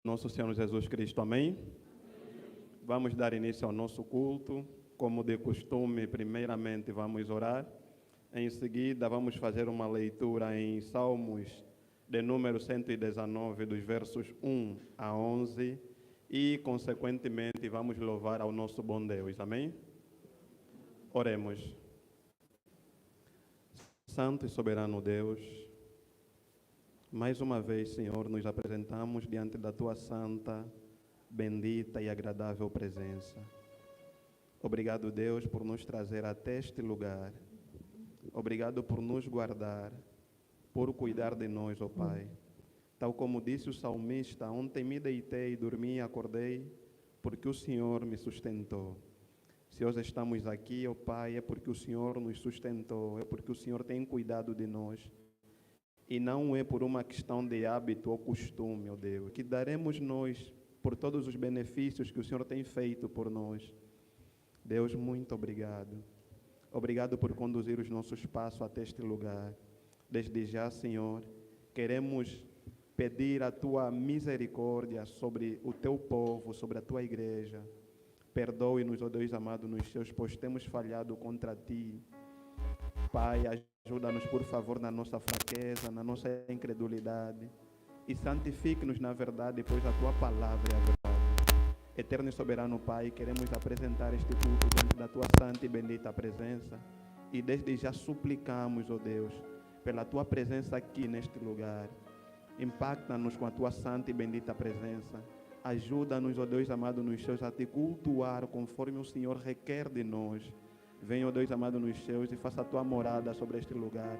Nosso Senhor Jesus Cristo, amém? Vamos dar início ao nosso culto. Como de costume, primeiramente vamos orar. Em seguida, vamos fazer uma leitura em Salmos de número 119, dos versos 1 a 11. E, consequentemente, vamos louvar ao nosso bom Deus, amém? Oremos. Santo e soberano Deus, mais uma vez, Senhor, nos apresentamos diante da Tua santa, bendita e agradável presença. Obrigado, Deus, por nos trazer até este lugar. Obrigado por nos guardar, por cuidar de nós, ó Pai. Tal como disse o salmista, ontem me deitei, dormi e acordei, porque o Senhor me sustentou. Se hoje estamos aqui, ó Pai, é porque o Senhor nos sustentou, é porque o Senhor tem cuidado de nós. E não é por uma questão de hábito ou costume, ó Deus, que daremos nós por todos os benefícios que o Senhor tem feito por nós. Deus, muito obrigado. Obrigado por conduzir os nossos passos até este lugar. Desde já, Senhor, queremos pedir a Tua misericórdia sobre o Teu povo, sobre a Tua igreja. Perdoe-nos, ó Deus amado, nos Seus, pois temos falhado contra Ti. Pai, ajuda-nos, por favor, na nossa fraqueza, na nossa incredulidade. E santifique-nos na verdade, pois a Tua palavra é a verdade. Eterno e soberano Pai, queremos apresentar este culto diante da Tua santa e bendita presença. E desde já suplicamos, ó Deus, pela Tua presença aqui neste lugar. Impacta-nos com a Tua santa e bendita presença. Ajuda-nos, ó Deus amado, nos Seus, a Te cultuar conforme o Senhor requer de nós. Venha, ó Deus amado, nos Seus, e faça a Tua morada sobre este lugar.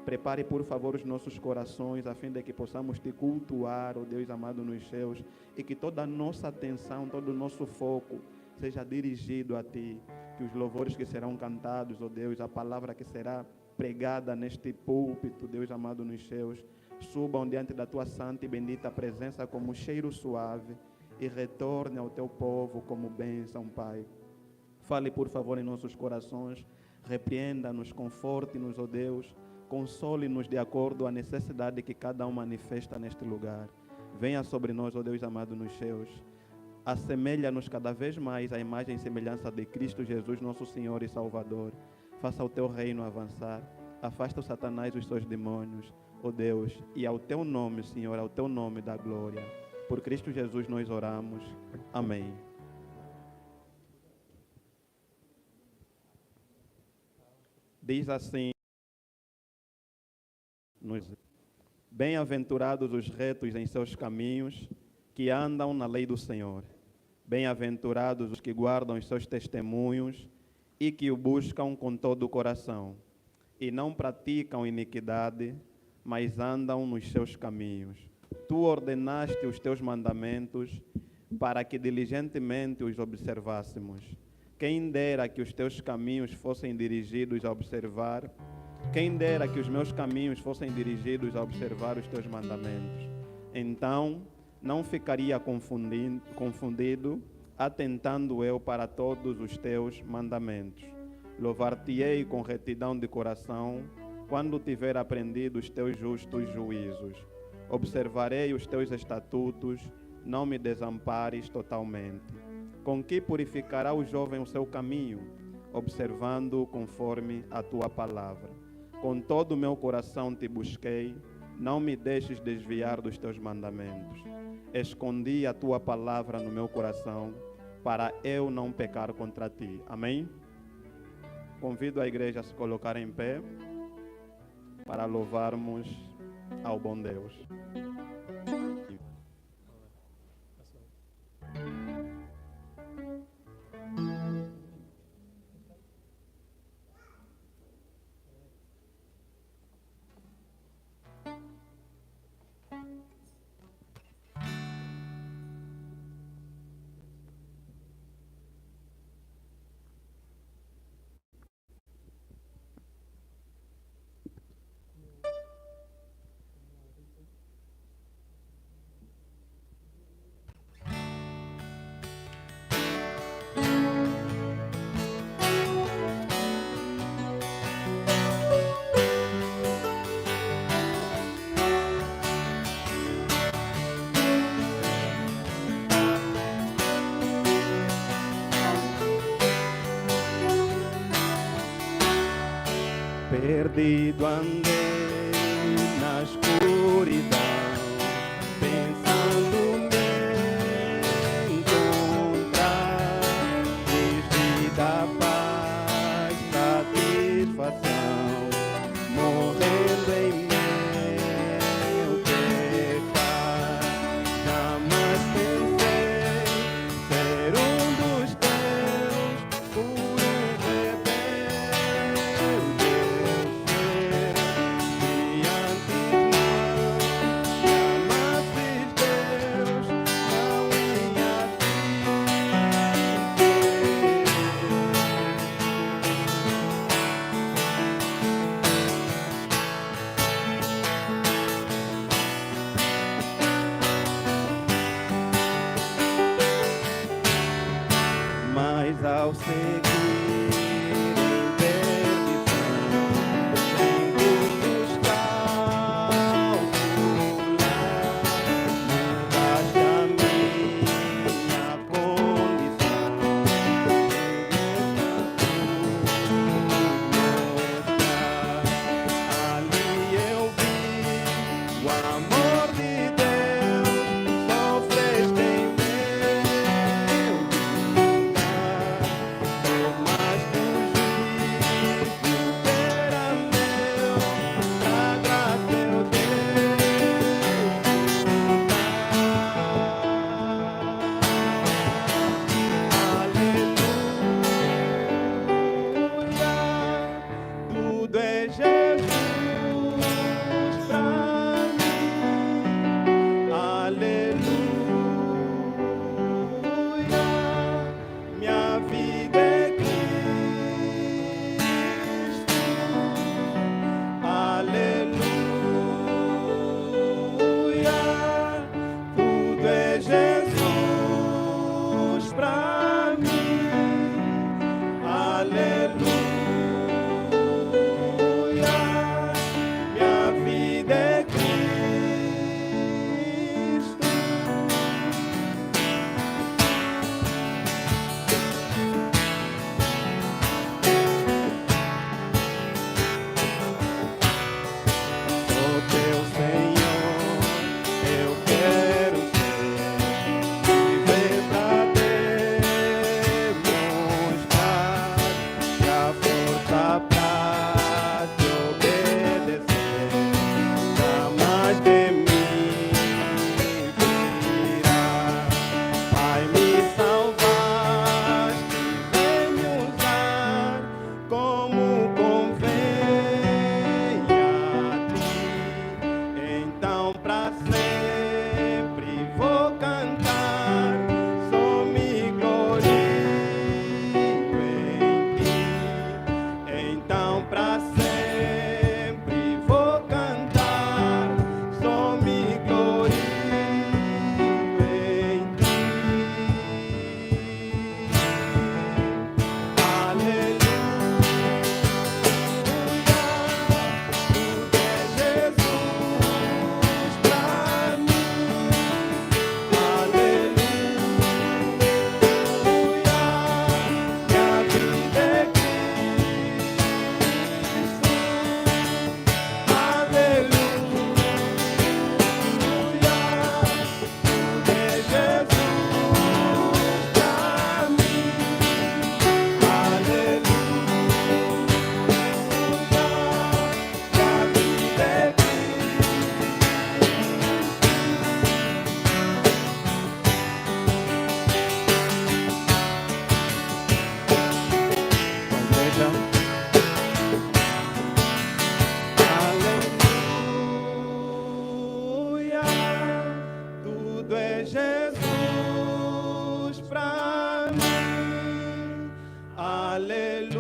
Prepare, por favor, os nossos corações, a fim de que possamos Te cultuar, ó Deus amado, nos Seus, e que toda a nossa atenção, todo o nosso foco seja dirigido a Ti. Que os louvores que serão cantados, ó Deus, a palavra que será pregada neste púlpito, Deus amado, nos Seus, subam diante da Tua santa e bendita presença como cheiro suave e retorne ao Teu povo como bênção, Pai. Fale, por favor, em nossos corações, repreenda-nos, conforte-nos, ó Deus, console-nos de acordo à necessidade que cada um manifesta neste lugar. Venha sobre nós, ó Deus amado, nos Seus. Assemelha-nos cada vez mais à imagem e semelhança de Cristo Jesus, nosso Senhor e Salvador. Faça o Teu reino avançar, afasta o Satanás e os seus demônios, ó Deus, e ao Teu nome, Senhor, ao Teu nome da glória. Por Cristo Jesus nós oramos. Amém. Diz assim: bem-aventurados os retos em seus caminhos, que andam na lei do Senhor. Bem-aventurados os que guardam os seus testemunhos e que o buscam com todo o coração, e não praticam iniquidade, mas andam nos seus caminhos. Tu ordenaste os teus mandamentos para que diligentemente os observássemos. Quem dera que os teus caminhos fossem dirigidos a observar, quem dera que os meus caminhos fossem dirigidos a observar os teus mandamentos. Então, não ficaria confundido, atentando eu para todos os teus mandamentos. Louvar-te-ei com retidão de coração, quando tiver aprendido os teus justos juízos. Observarei os teus estatutos, não me desampares totalmente. Com que purificará o jovem o seu caminho, observando conforme a tua palavra. Com todo o meu coração te busquei, não me deixes desviar dos teus mandamentos. Escondi a tua palavra no meu coração, para eu não pecar contra ti. Amém? Convido a igreja a se colocar em pé, para louvarmos ao bom Deus. perdido andei na escuridão, pensando me encontrar, vida, paz, satisfação, morrendo em meu pecado. Jamais pensei ser dos teus, por rebelde ser, e antes não chamasses Deus, não ia mas ao seguir em perdição, sem buscar mudaste a minha condição, ali eu vi o amor de Deus, sofreste em meu lugar, tomaste o juízo, era meu, a graça eu Aleluia, tudo é Jesus pra mim. Aleluia, minha vida é Cristo. Aleluia, tudo é Jesus pra mim. Aleluia, minha vida é Cristo. Sou teu Senhor, eu quero ser, viver pra demonstrar que a força pra te obedecer jamais de mim virá. Pai, me salvaste, vem me usar como convém a ti. Então pra sempre vou cantar, só me glorio em ti. Então pra sempre vou cantar, só me glorio em ti. Aleluia, tudo é Jesus pra mim. Aleluia, minha vida é Cristo. Aleluia, tudo é Jesus pra mim. Aleluia, minha vida é Igreja. Aleluia, tudo é Jesus pra mim. Aleluia,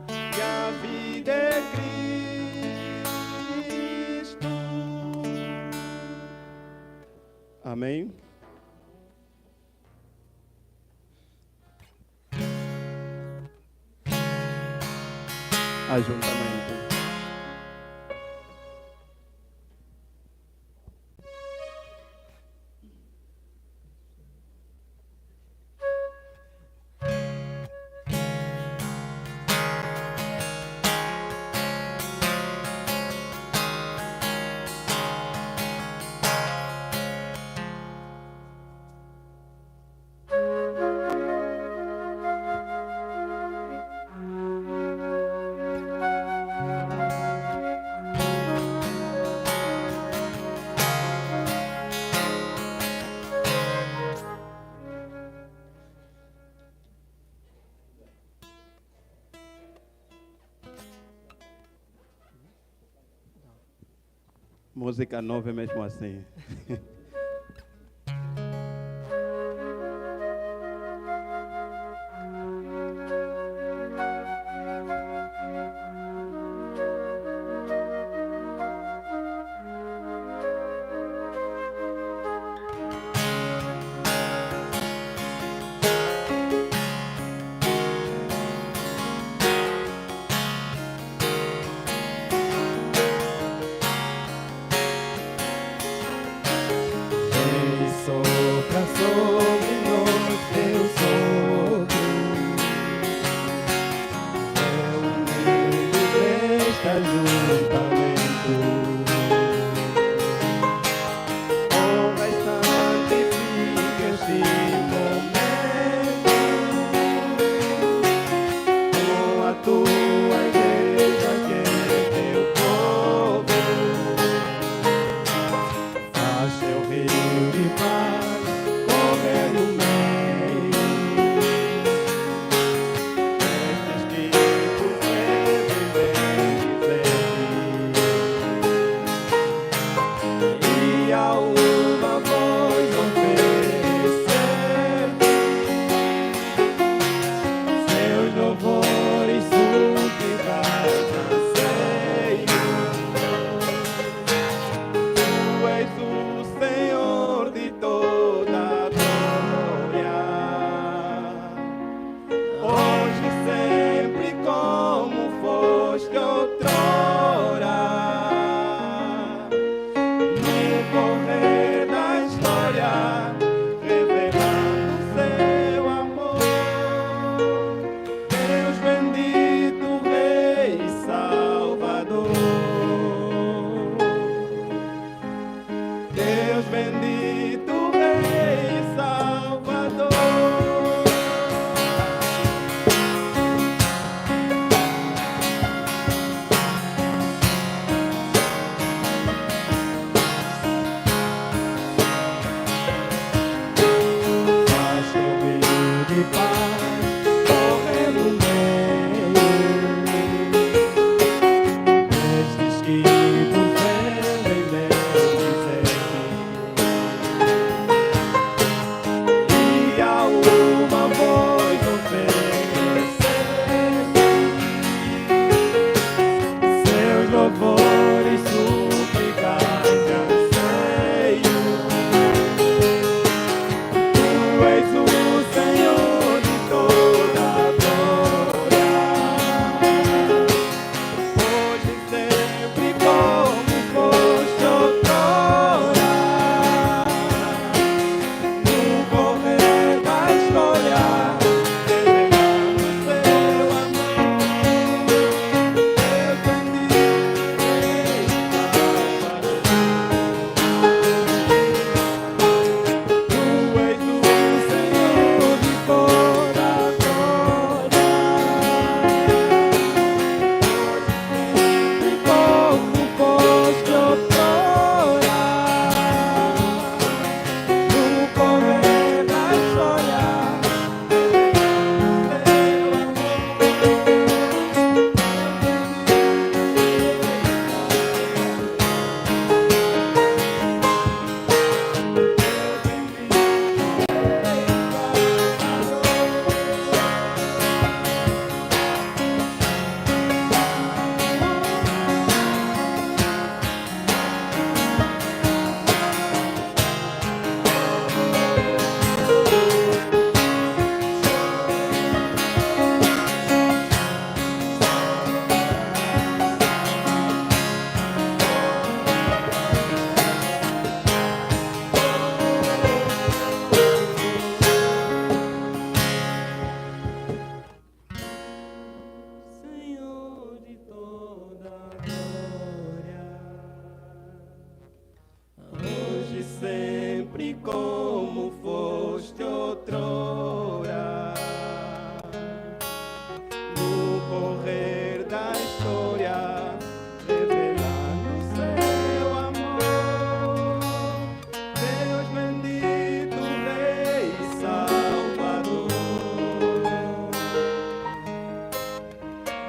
minha vida é Cristo. Amém. Ajuntamente. Música nova é mesmo assim.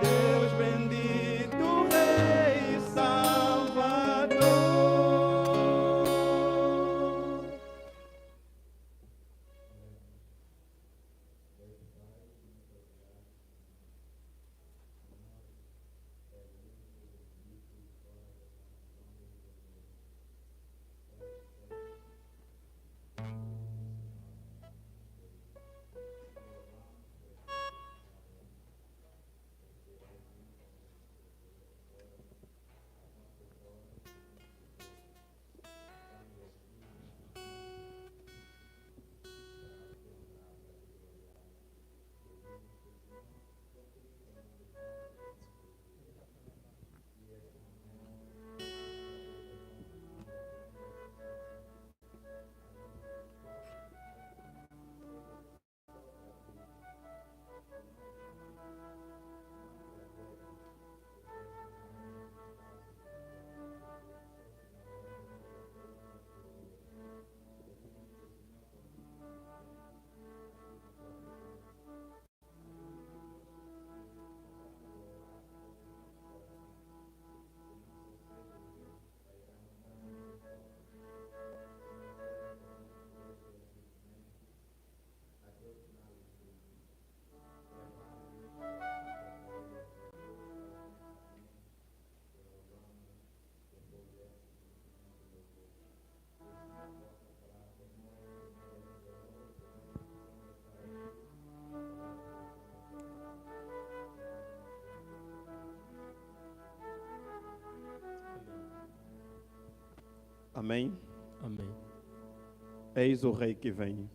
Deus bendito, Rei Salvador. Amém? Amém. Eis o Rei que vem.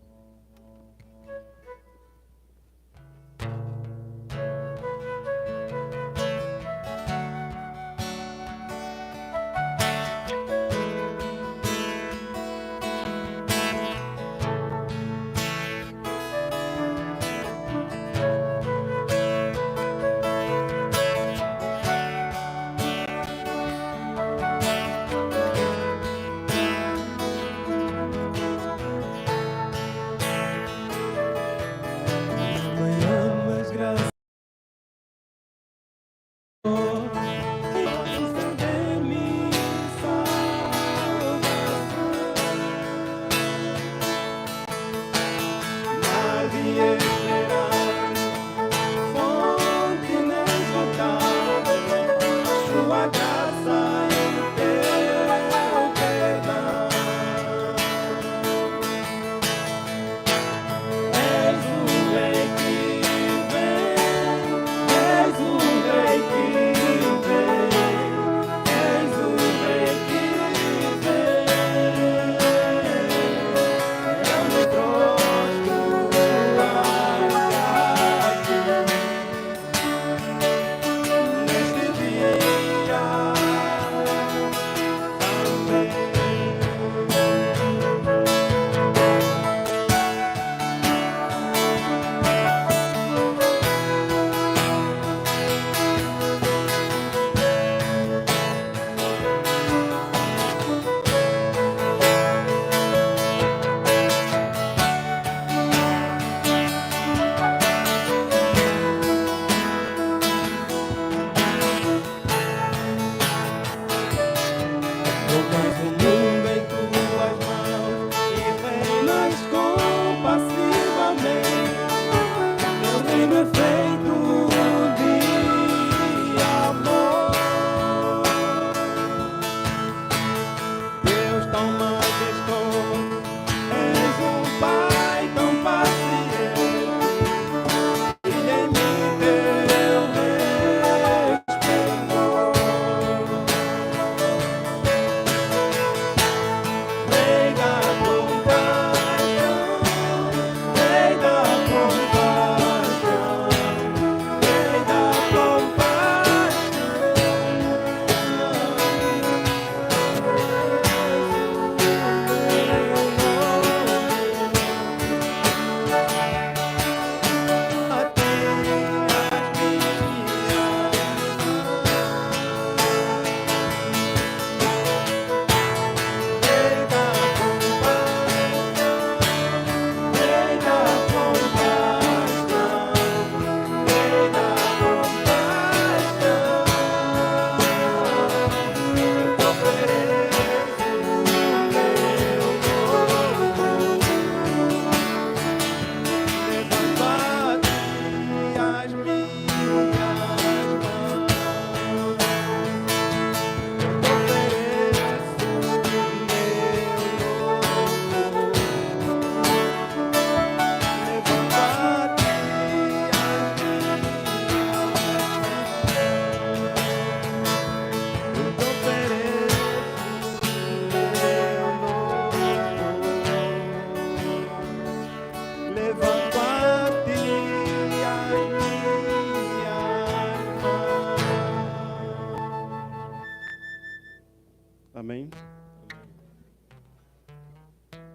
Amém?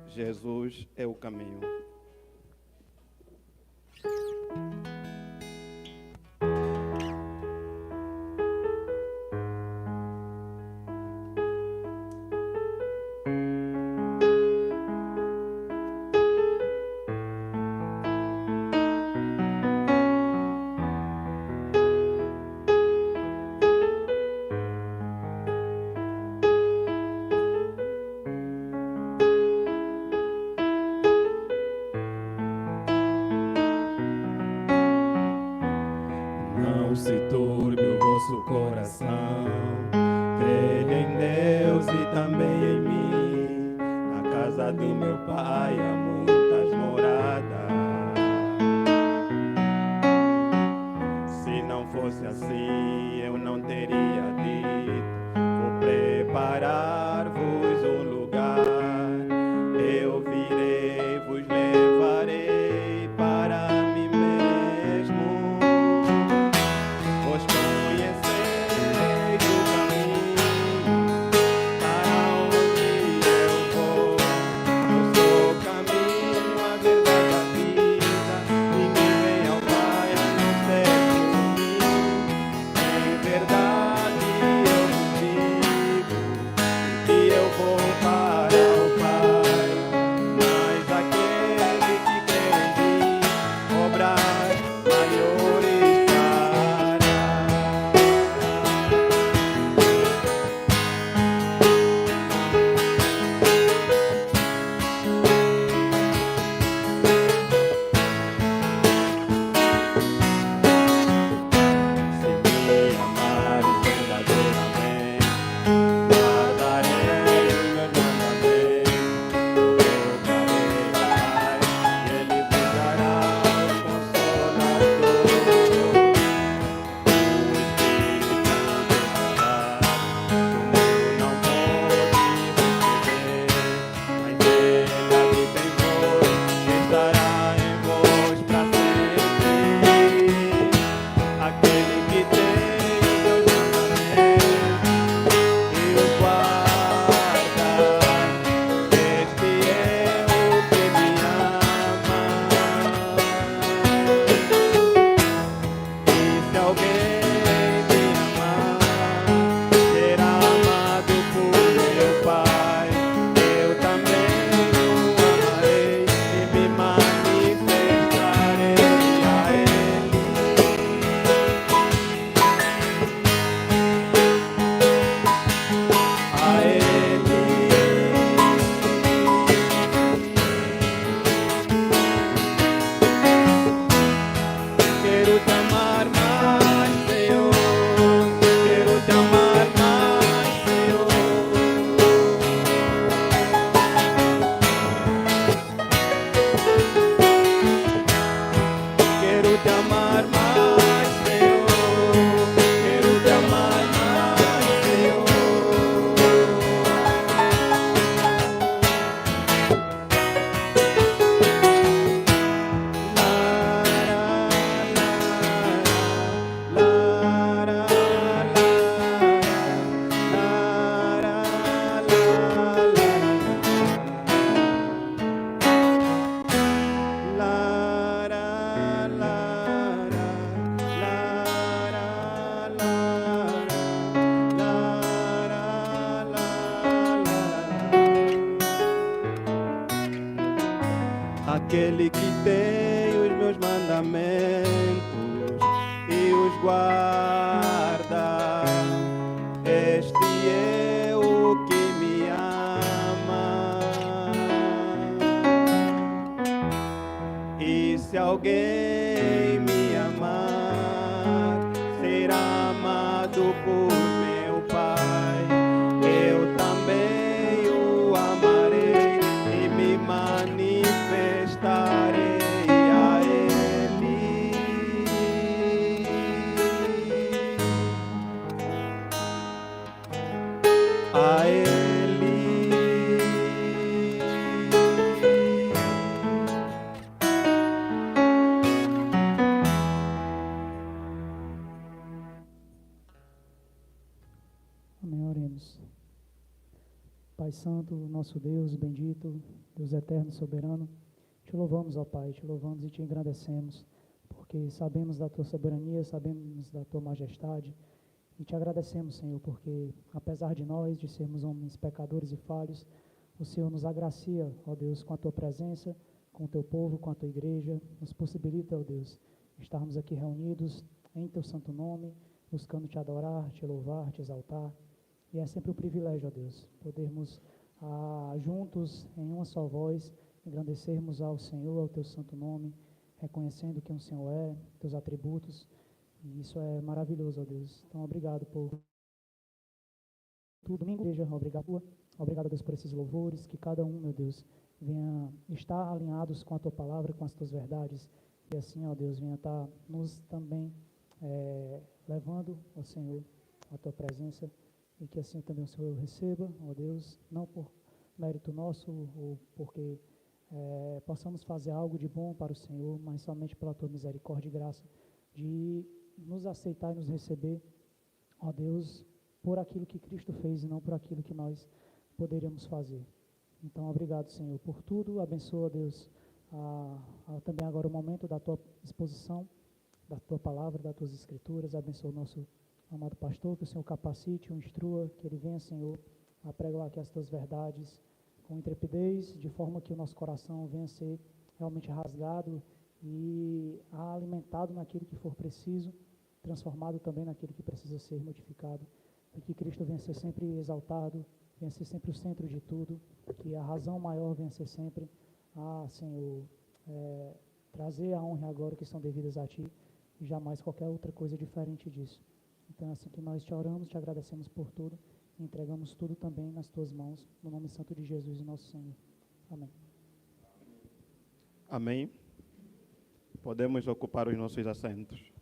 Jesus é o caminho. Não se turbe o vosso coração, crede em Deus e também em mim. Na casa do meu Pai há muitas moradas. Se não fosse assim, eu não teria dito: vou preparar-vos um lugar. aquele que tem os meus mandamentos e os guarda. Este é o que me ama. E se alguém me amar, será amado por meu Pai. Eu também o amarei e me manifestarei a Ele. A Ele. Amém, oremos. Pai Santo, nosso Deus bendito, Deus eterno, soberano, te louvamos, ó Pai, te louvamos e te engrandecemos, porque sabemos da tua soberania, sabemos da tua majestade, e te agradecemos, Senhor, porque apesar de nós, de sermos homens pecadores e falhos, o Senhor nos agracia, ó Deus, com a tua presença, com o teu povo, com a tua igreja, nos possibilita, ó Deus, estarmos aqui reunidos em teu santo nome, buscando te adorar, te louvar, te exaltar. E é sempre um privilégio, ó Deus, podermos juntos, em uma só voz, engrandecermos ao Senhor, ao teu santo nome, reconhecendo quem o Senhor é, teus atributos, e isso é maravilhoso, ó Deus. Então, obrigado por tudo, domingo, igreja, obrigado, ó Deus, por esses louvores, que cada um, meu Deus, venha estar alinhados com a tua palavra, com as tuas verdades, e assim, ó Deus, venha estar nos também levando, ó Senhor, a tua presença, e que assim também o Senhor receba, ó Deus, não por mérito nosso ou porque possamos fazer algo de bom para o Senhor, mas somente pela tua misericórdia e graça de nos aceitar e nos receber, ó Deus, por aquilo que Cristo fez e não por aquilo que nós poderíamos fazer. Então, obrigado, Senhor, por tudo. Abençoa, Deus, também agora o momento da tua exposição, da tua palavra, das tuas escrituras. Abençoa o nosso amado pastor, que o Senhor capacite, o instrua, que ele venha, Senhor, a pregar aqui as tuas verdades com intrepidez, de forma que o nosso coração venha ser realmente rasgado e alimentado naquilo que for preciso, transformado também naquilo que precisa ser modificado, e que Cristo venha ser sempre exaltado, venha ser sempre o centro de tudo, que a razão maior venha ser sempre, Senhor, trazer a honra e a glória que são devidas a Ti, e jamais qualquer outra coisa diferente disso. Então, é assim que nós te oramos, te agradecemos por tudo e entregamos tudo também nas tuas mãos, no nome santo de Jesus, nosso Senhor. Amém. Amém. Podemos ocupar os nossos assentos.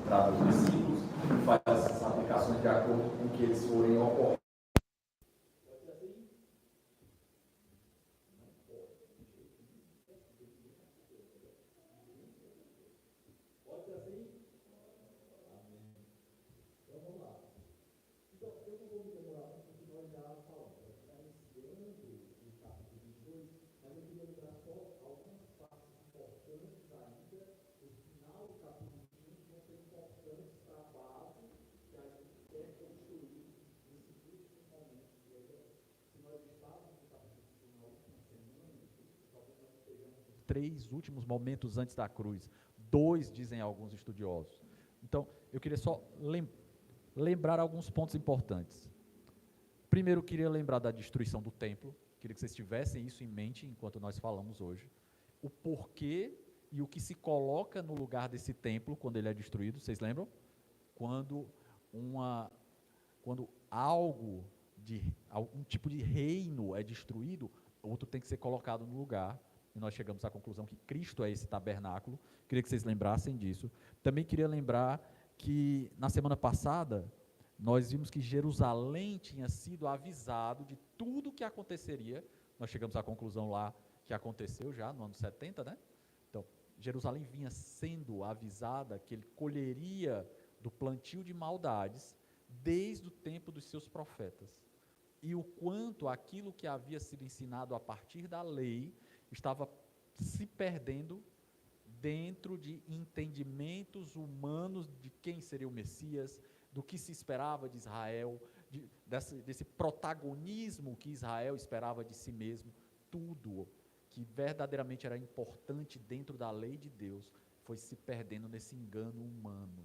trata os versículos, faz essas aplicações de acordo com o que eles forem ocorrendo. 3 últimos momentos antes da cruz. 2, dizem alguns estudiosos. Então, eu queria só lembrar alguns pontos importantes. Primeiro, eu queria lembrar da destruição do templo. Queria que vocês tivessem isso em mente enquanto nós falamos hoje. O porquê e o que se coloca no lugar desse templo quando ele é destruído, vocês lembram? Quando algum tipo de reino é destruído, outro tem que ser colocado no lugar, e nós chegamos à conclusão que Cristo é esse tabernáculo. Queria que vocês lembrassem disso. Também queria lembrar que na semana passada, nós vimos que Jerusalém tinha sido avisado de tudo o que aconteceria. Nós chegamos à conclusão lá que aconteceu já no ano 70, né? Então, Jerusalém vinha sendo avisada que ele colheria do plantio de maldades desde o tempo dos seus profetas. E o quanto aquilo que havia sido ensinado a partir da lei estava se perdendo dentro de entendimentos humanos de quem seria o Messias, do que se esperava de Israel, desse protagonismo que Israel esperava de si mesmo. Tudo que verdadeiramente era importante dentro da lei de Deus foi se perdendo nesse engano humano,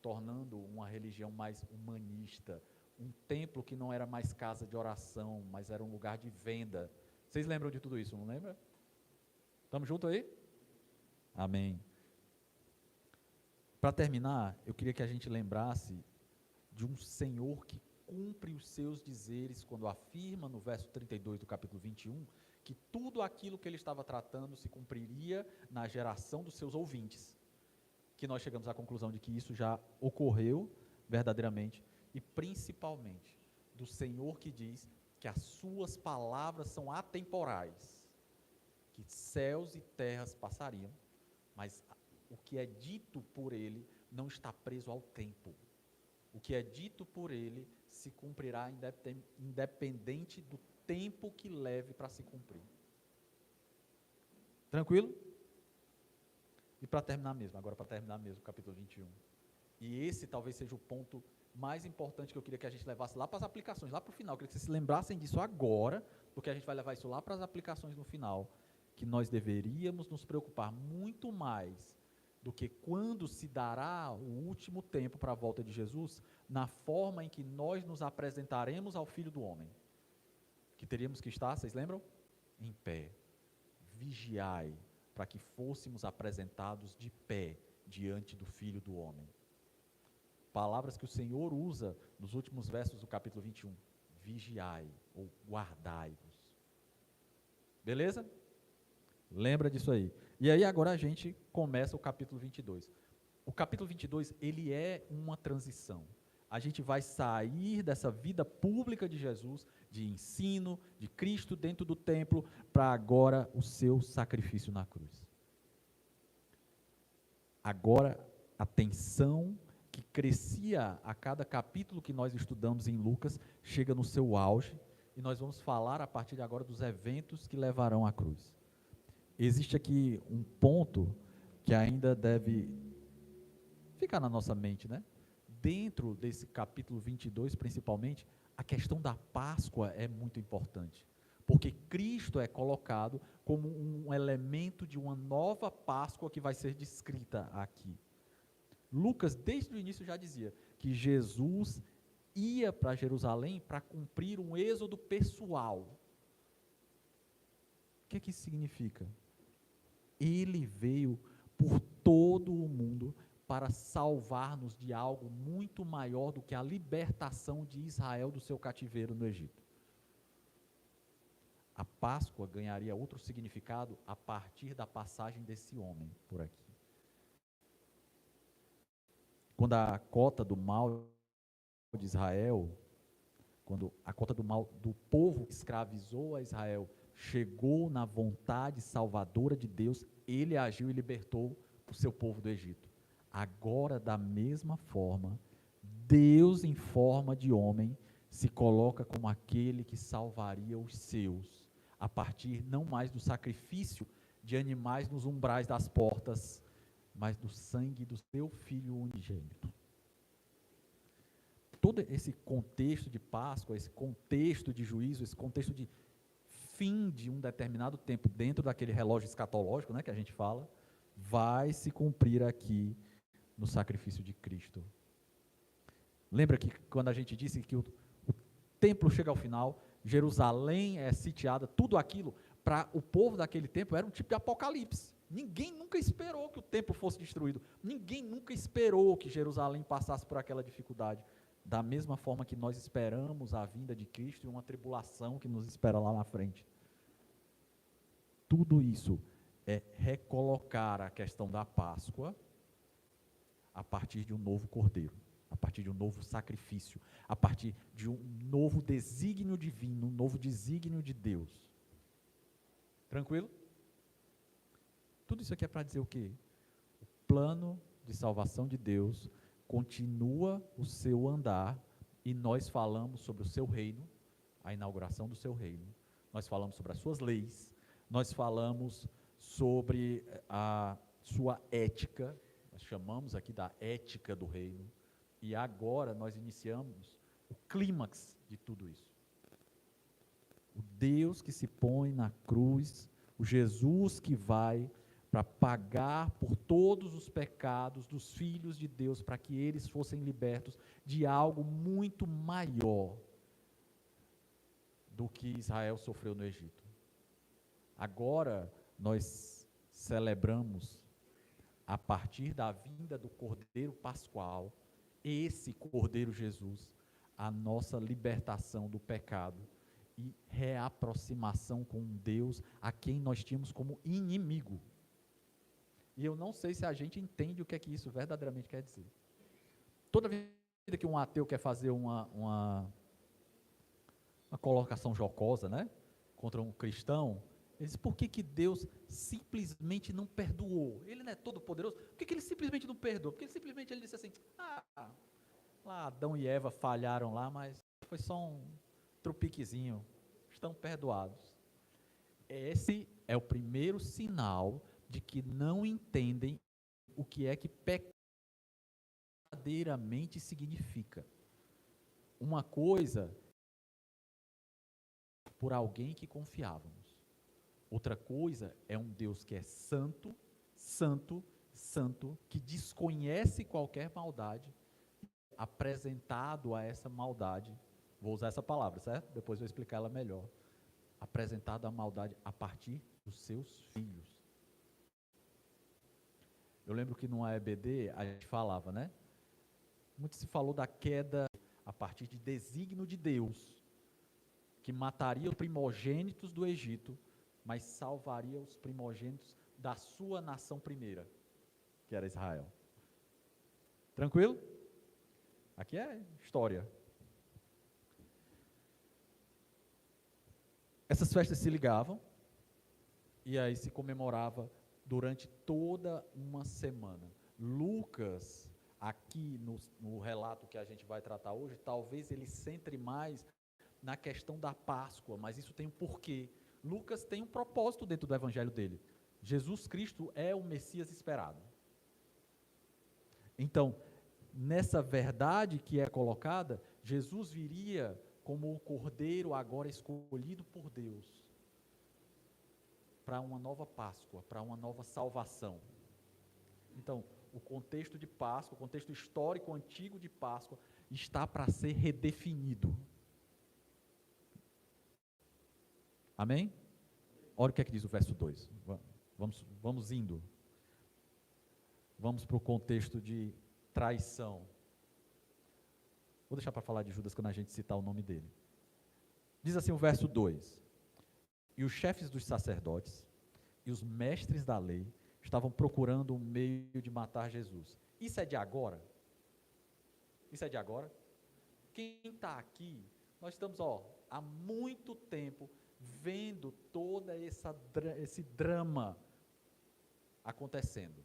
tornando uma religião mais humanista, um templo que não era mais casa de oração, mas era um lugar de venda. Vocês lembram de tudo isso, não lembra? Estamos juntos aí? Amém. Para terminar, eu queria que a gente lembrasse de um Senhor que cumpre os seus dizeres quando afirma no verso 32 do capítulo 21, que tudo aquilo que ele estava tratando se cumpriria na geração dos seus ouvintes, que nós chegamos à conclusão de que isso já ocorreu verdadeiramente, e principalmente do Senhor que diz que as suas palavras são atemporais, que céus e terras passariam, mas o que é dito por ele não está preso ao tempo. O que é dito por ele se cumprirá independente do tempo que leve para se cumprir. Tranquilo? E para terminar mesmo, capítulo 21. E esse talvez seja o ponto mais importante que eu queria que a gente levasse lá para as aplicações, lá para o final. Eu queria que vocês se lembrassem disso agora, porque a gente vai levar isso lá para as aplicações no final, que nós deveríamos nos preocupar muito mais do que quando se dará o último tempo para a volta de Jesus, na forma em que nós nos apresentaremos ao Filho do Homem. Que teríamos que estar, vocês lembram? Em pé. Vigiai, para que fôssemos apresentados de pé diante do Filho do Homem. Palavras que o Senhor usa nos últimos versos do capítulo 21. Vigiai, ou guardai-vos. Beleza? Lembra disso aí. E aí agora a gente começa o capítulo 22. O capítulo 22, ele é uma transição. A gente vai sair dessa vida pública de Jesus, de ensino, de Cristo dentro do templo, para agora o seu sacrifício na cruz. Agora, a tensão que crescia a cada capítulo que nós estudamos em Lucas, chega no seu auge, e nós vamos falar a partir de agora dos eventos que levarão à cruz. Existe aqui um ponto que ainda deve ficar na nossa mente, né? Dentro desse capítulo 22, principalmente, a questão da Páscoa é muito importante, porque Cristo é colocado como um elemento de uma nova Páscoa que vai ser descrita aqui. Lucas, desde o início, já dizia que Jesus ia para Jerusalém para cumprir um êxodo pessoal. O que isso significa? Ele veio por todo o mundo para salvar-nos de algo muito maior do que a libertação de Israel do seu cativeiro no Egito. A Páscoa ganharia outro significado a partir da passagem desse homem por aqui. Quando a cota do mal de Israel, quando a cota do mal do povo que escravizou a Israel chegou na vontade salvadora de Deus, ele agiu e libertou o seu povo do Egito. Agora, da mesma forma, Deus em forma de homem se coloca como aquele que salvaria os seus, a partir não mais do sacrifício de animais nos umbrais das portas, mas do sangue do seu Filho unigênito. Todo esse contexto de Páscoa, esse contexto de juízo, esse contexto de fim de um determinado tempo, dentro daquele relógio escatológico, né, que a gente fala, vai se cumprir aqui no sacrifício de Cristo. Lembra que quando a gente disse que o templo chega ao final, Jerusalém é sitiada, tudo aquilo, para o povo daquele tempo, era um tipo de apocalipse. Ninguém nunca esperou que o templo fosse destruído. Ninguém nunca esperou que Jerusalém passasse por aquela dificuldade. Da mesma forma que nós esperamos a vinda de Cristo e uma tribulação que nos espera lá na frente. Tudo isso é recolocar a questão da Páscoa a partir de um novo cordeiro, a partir de um novo sacrifício, a partir de um novo desígnio divino, um novo desígnio de Deus. Tranquilo? Tudo isso aqui é para dizer o quê? O plano de salvação de Deus continua o seu andar, e nós falamos sobre o seu reino, a inauguração do seu reino, nós falamos sobre as suas leis, nós falamos sobre a sua ética, nós chamamos aqui da ética do reino, e agora nós iniciamos o clímax de tudo isso. O Deus que se põe na cruz, o Jesus que vai para pagar por todos os pecados dos filhos de Deus, para que eles fossem libertos de algo muito maior do que Israel sofreu no Egito. Agora nós celebramos, a partir da vinda do Cordeiro Pascual, esse Cordeiro Jesus, a nossa libertação do pecado e reaproximação com um Deus a quem nós tínhamos como inimigo. E eu não sei se a gente entende o que é que isso verdadeiramente quer dizer. Toda vez que um ateu quer fazer uma colocação jocosa, né, contra um cristão, ele diz: por que Deus simplesmente não perdoou? Ele não é todo poderoso? Por que ele simplesmente não perdoou? Porque simplesmente ele disse assim: lá Adão e Eva falharam lá, mas foi só um trupiquezinho, estão perdoados. Esse é o primeiro sinal de que não entendem o que é que pecado verdadeiramente significa. Uma coisa por alguém que confiávamos. Outra coisa é um Deus que é santo, santo, santo, que desconhece qualquer maldade, apresentado a essa maldade, vou usar essa palavra, certo? Depois vou explicar ela melhor. Apresentado a maldade a partir dos seus filhos. Eu lembro que numa EBD a gente falava, né? Muito se falou da queda a partir de desígnio de Deus, que mataria os primogênitos do Egito, mas salvaria os primogênitos da sua nação primeira, que era Israel. Tranquilo? Aqui é história. Essas festas se ligavam, e aí se comemorava durante toda uma semana. Lucas, aqui no relato que a gente vai tratar hoje, talvez ele centre mais na questão da Páscoa, mas isso tem um porquê. Lucas tem um propósito dentro do evangelho dele. Jesus Cristo é o Messias esperado. Então, nessa verdade que é colocada, Jesus viria como o Cordeiro agora escolhido por Deus, para uma nova Páscoa, para uma nova salvação. Então, o contexto de Páscoa, o contexto histórico antigo de Páscoa, está para ser redefinido. Amém? Olha o que é que diz o verso 2. Vamos indo. Vamos para o contexto de traição. Vou deixar para falar de Judas quando a gente citar o nome dele. Diz assim o verso 2. E os chefes dos sacerdotes e os mestres da lei estavam procurando um meio de matar Jesus. Isso é de agora? Isso é de agora? Quem está aqui, nós estamos há muito tempo vendo todo esse drama acontecendo,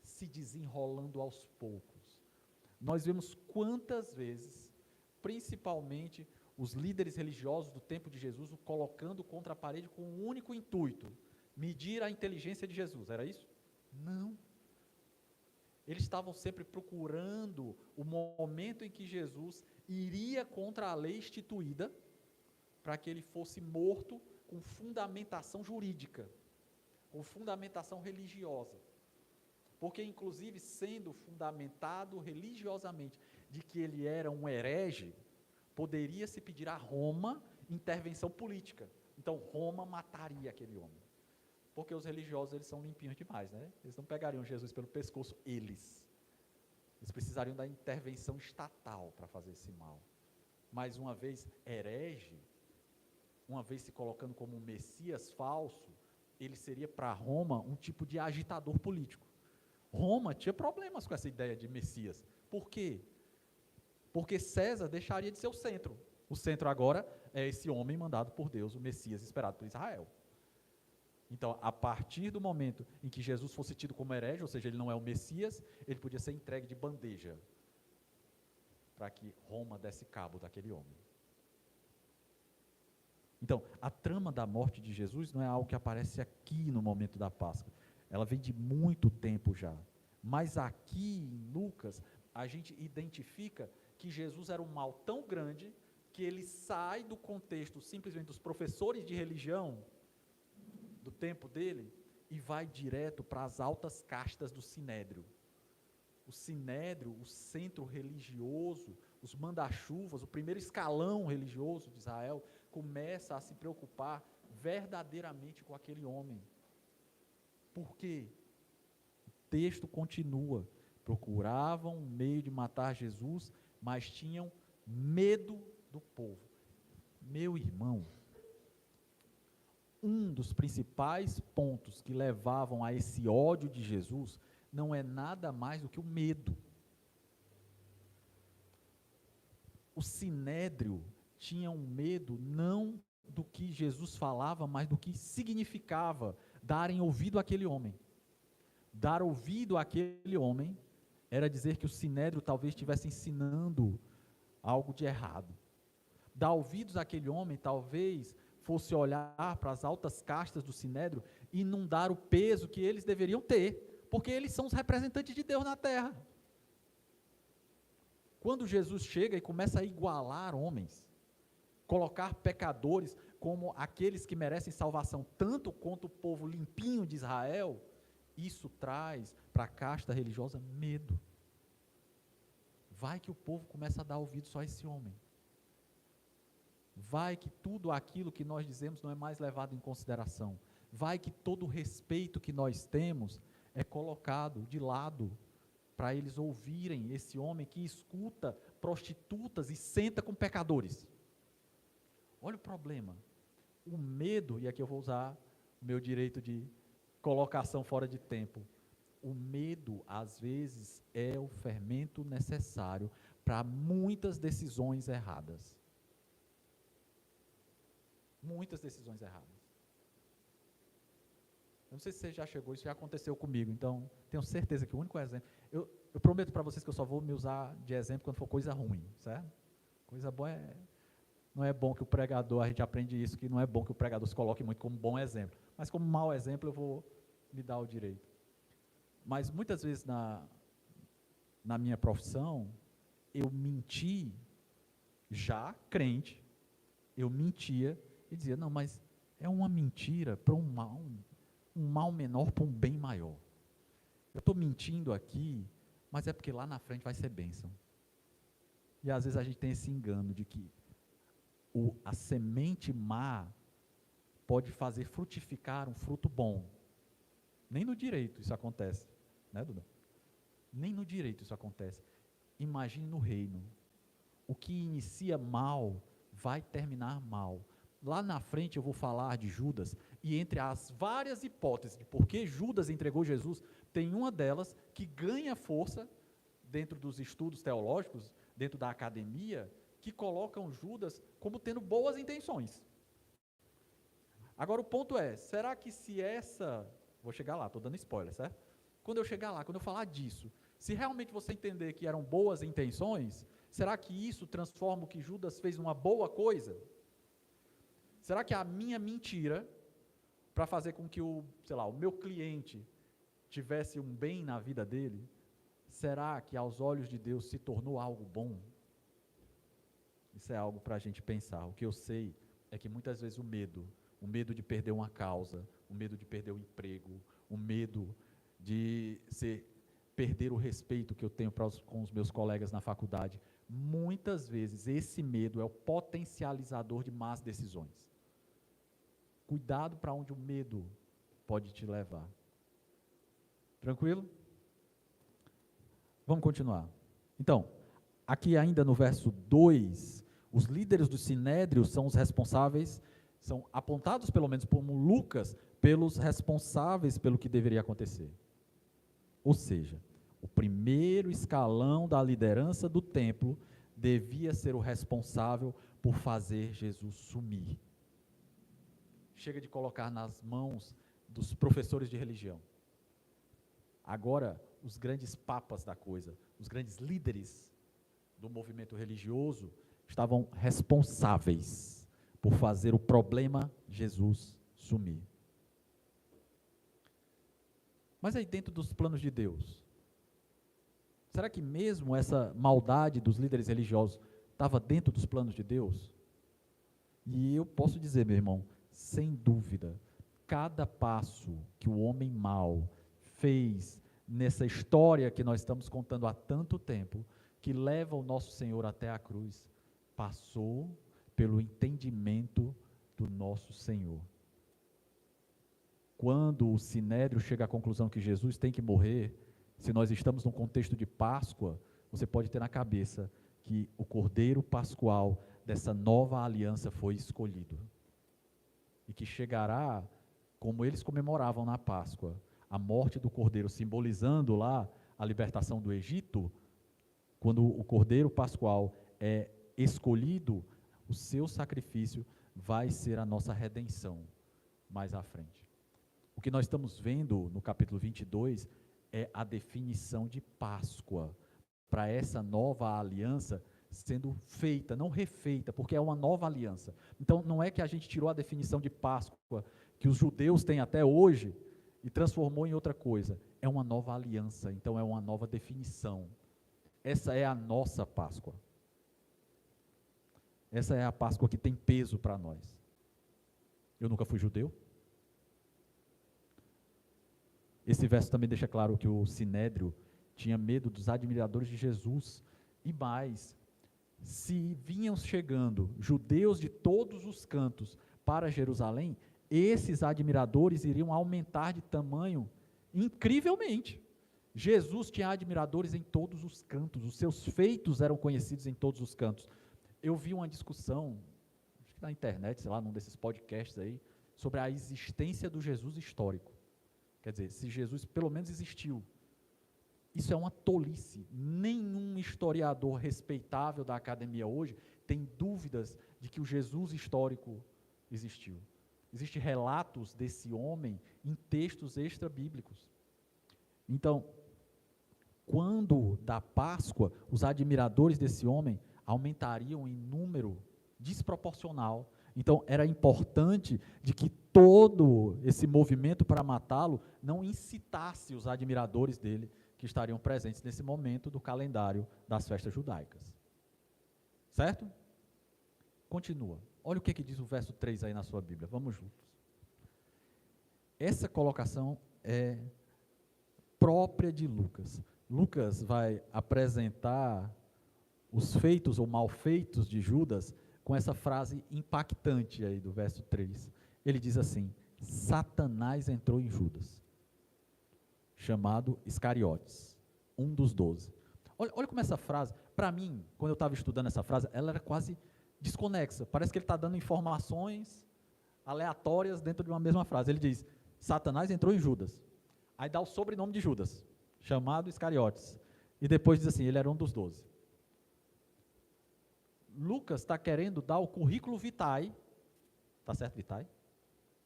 se desenrolando aos poucos. Nós vemos quantas vezes, principalmente os líderes religiosos do tempo de Jesus, o colocando contra a parede com um único intuito: medir a inteligência de Jesus. Era isso? Não. Eles estavam sempre procurando o momento em que Jesus iria contra a lei instituída, para que ele fosse morto com fundamentação jurídica, com fundamentação religiosa. Porque, inclusive, sendo fundamentado religiosamente de que ele era um herege, poderia se pedir a Roma intervenção política. Então, Roma mataria aquele homem. Porque os religiosos, eles são limpinhos demais, né? Eles não pegariam Jesus pelo pescoço, eles precisariam da intervenção estatal para fazer esse mal. Mas uma vez herege, uma vez se colocando como um Messias falso, ele seria para Roma um tipo de agitador político. Roma tinha problemas com essa ideia de Messias. Por quê? Porque César deixaria de ser o centro. O centro agora é esse homem mandado por Deus, o Messias esperado por Israel. Então, a partir do momento em que Jesus fosse tido como herege, ou seja, ele não é o Messias, ele podia ser entregue de bandeja para que Roma desse cabo daquele homem. Então, a trama da morte de Jesus não é algo que aparece aqui no momento da Páscoa. Ela vem de muito tempo já. Mas aqui em Lucas, a gente identifica que Jesus era um mal tão grande que ele sai do contexto simplesmente dos professores de religião do tempo dele e vai direto para as altas castas do Sinédrio. O Sinédrio, o centro religioso, os manda-chuvas, o primeiro escalão religioso de Israel, começa a se preocupar verdadeiramente com aquele homem. Por quê? O texto continua. Procuravam um meio de matar Jesus, mas tinham medo do povo. Meu irmão, um dos principais pontos que levavam a esse ódio de Jesus não é nada mais do que o medo. O Sinédrio tinha um medo não do que Jesus falava, mas do que significava darem ouvido àquele homem. Dar ouvido àquele homem era dizer que o Sinédrio talvez estivesse ensinando algo de errado. Dar ouvidos àquele homem talvez fosse olhar para as altas castas do Sinédrio e não dar o peso que eles deveriam ter, porque eles são os representantes de Deus na terra. Quando Jesus chega e começa a igualar homens, colocar pecadores como aqueles que merecem salvação, tanto quanto o povo limpinho de Israel, isso traz para a casta religiosa medo. Vai que o povo começa a dar ouvido só a esse homem. Vai que tudo aquilo que nós dizemos não é mais levado em consideração. Vai que todo o respeito que nós temos é colocado de lado para eles ouvirem esse homem que escuta prostitutas e senta com pecadores. Olha o problema. O medo, e aqui eu vou usar o meu direito de colocação fora de tempo. O medo, às vezes, é o fermento necessário para muitas decisões erradas. Muitas decisões erradas. Eu não sei se você já chegou, isso já aconteceu comigo, então tenho certeza que o único exemplo... Eu prometo para vocês que eu só vou me usar de exemplo quando for coisa ruim, certo? Coisa boa é... Não é bom que o pregador, a gente aprende isso, que não é bom que o pregador se coloque muito como bom exemplo. Mas como mau exemplo eu vou me dar o direito. Mas muitas vezes na minha profissão, eu menti, já crente, eu mentia e dizia, não, mas é uma mentira para um mal menor para um bem maior. Eu estou mentindo aqui, mas é porque lá na frente vai ser bênção. E às vezes a gente tem esse engano de que a semente má pode fazer frutificar um fruto bom. Nem no direito isso acontece, né, Duda? Nem no direito isso acontece. Imagine no reino. O que inicia mal vai terminar mal. Lá na frente eu vou falar de Judas, e entre as várias hipóteses de por que Judas entregou Jesus, tem uma delas que ganha força dentro dos estudos teológicos, dentro da academia, que colocam Judas como tendo boas intenções. Agora o ponto é, será que se vou chegar lá, estou dando spoiler, certo? Quando eu chegar lá, quando eu falar disso, se realmente você entender que eram boas intenções, será que isso transforma o que Judas fez numa boa coisa? Será que a minha mentira, para fazer com que o meu cliente tivesse um bem na vida dele, será que aos olhos de Deus se tornou algo bom? Isso é algo para a gente pensar. O que eu sei é que muitas vezes o o medo de perder uma causa, o medo de perder o emprego, o medo de perder o respeito que eu tenho com os meus colegas na faculdade. Muitas vezes esse medo é o potencializador de más decisões. Cuidado para onde o medo pode te levar. Tranquilo? Vamos continuar. Então, aqui ainda no verso 2, os líderes do Sinédrio são os responsáveis, são apontados pelo menos como Lucas, pelos responsáveis pelo que deveria acontecer. Ou seja, o primeiro escalão da liderança do templo devia ser o responsável por fazer Jesus sumir. Chega de colocar nas mãos dos professores de religião. Agora, os grandes papas da coisa, os grandes líderes do movimento religioso, estavam responsáveis por fazer o problema Jesus sumir. Mas aí dentro dos planos de Deus, será que mesmo essa maldade dos líderes religiosos estava dentro dos planos de Deus? E eu posso dizer, meu irmão, sem dúvida, cada passo que o homem mau fez nessa história que nós estamos contando há tanto tempo, que leva o nosso Senhor até a cruz, passou pelo entendimento do nosso Senhor. Quando o Sinédrio chega à conclusão que Jesus tem que morrer, se nós estamos num contexto de Páscoa, você pode ter na cabeça que o Cordeiro Pascual dessa nova aliança foi escolhido. E que chegará, como eles comemoravam na Páscoa, a morte do Cordeiro, simbolizando lá a libertação do Egito. Quando o Cordeiro Pascual é escolhido, o seu sacrifício vai ser a nossa redenção mais à frente. O que nós estamos vendo no capítulo 22 é a definição de Páscoa, para essa nova aliança sendo feita, não refeita, porque é uma nova aliança. Então, não é que a gente tirou a definição de Páscoa, que os judeus têm até hoje, e transformou em outra coisa. É uma nova aliança, então é uma nova definição. Essa é a nossa Páscoa. Essa é a Páscoa que tem peso para nós. Eu nunca fui judeu. Esse verso também deixa claro que o Sinédrio tinha medo dos admiradores de Jesus. E mais, se vinham chegando judeus de todos os cantos para Jerusalém, esses admiradores iriam aumentar de tamanho incrivelmente. Jesus tinha admiradores em todos os cantos, os seus feitos eram conhecidos em todos os cantos. Eu vi uma discussão, acho que na internet, sei lá, num desses podcasts aí, sobre a existência do Jesus histórico. Quer dizer, se Jesus pelo menos existiu. Isso é uma tolice. Nenhum historiador respeitável da academia hoje tem dúvidas de que o Jesus histórico existiu. Existem relatos desse homem em textos extra-bíblicos. Então, quando da Páscoa, os admiradores desse homem aumentariam em número desproporcional. Então, era importante de que todo esse movimento para matá-lo não incitasse os admiradores dele, que estariam presentes nesse momento do calendário das festas judaicas. Certo? Continua. Olha o que diz o verso 3 aí na sua Bíblia. Vamos juntos. Essa colocação é própria de Lucas. Lucas vai apresentar os feitos ou malfeitos de Judas com essa frase impactante aí do verso 3. Ele diz assim: Satanás entrou em Judas, chamado Iscariotes, um dos 12. Olha como essa frase, para mim, quando eu estava estudando essa frase, ela era quase desconexa. Parece que ele está dando informações aleatórias dentro de uma mesma frase. Ele diz, Satanás entrou em Judas. Aí dá o sobrenome de Judas, chamado Iscariotes. E depois diz assim, ele era um dos 12. Lucas está querendo dar o currículo vitae. Está certo, vitae?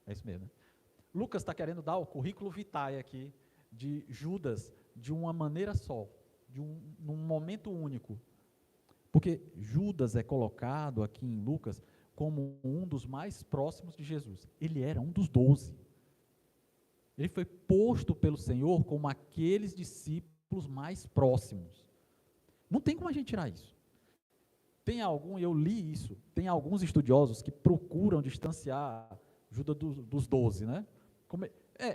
É isso mesmo, né? Lucas está querendo dar o currículo vitae aqui de Judas de uma maneira só, num momento único. Porque Judas é colocado aqui em Lucas como um dos mais próximos de Jesus. Ele era um dos 12. Ele foi posto pelo Senhor como aqueles discípulos mais próximos. Não tem como a gente tirar isso. Eu li isso, tem alguns estudiosos que procuram distanciar Judas dos 12, né?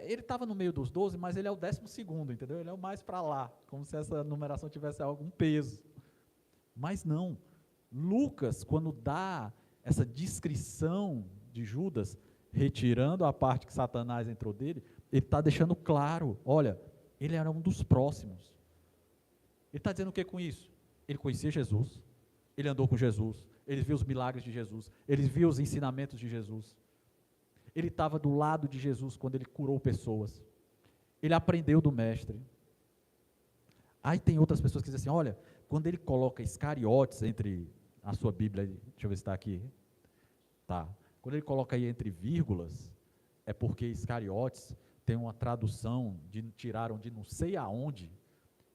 Ele estava no meio dos 12, mas ele é o 12º, entendeu? Ele é o mais para lá, como se essa numeração tivesse algum peso. Mas não. Lucas, quando dá essa descrição de Judas, retirando a parte que Satanás entrou dele, ele está deixando claro, olha, ele era um dos próximos. Ele está dizendo o que com isso? Ele conhecia Jesus, ele andou com Jesus, ele viu os milagres de Jesus, ele viu os ensinamentos de Jesus. Ele estava do lado de Jesus quando ele curou pessoas. Ele aprendeu do mestre. Aí tem outras pessoas que dizem assim, olha, quando ele coloca Iscariotes entre a sua Bíblia, deixa eu ver se está aqui. Tá. Quando ele coloca aí entre vírgulas, é porque Iscariotes tem uma tradução, tiraram de não sei aonde,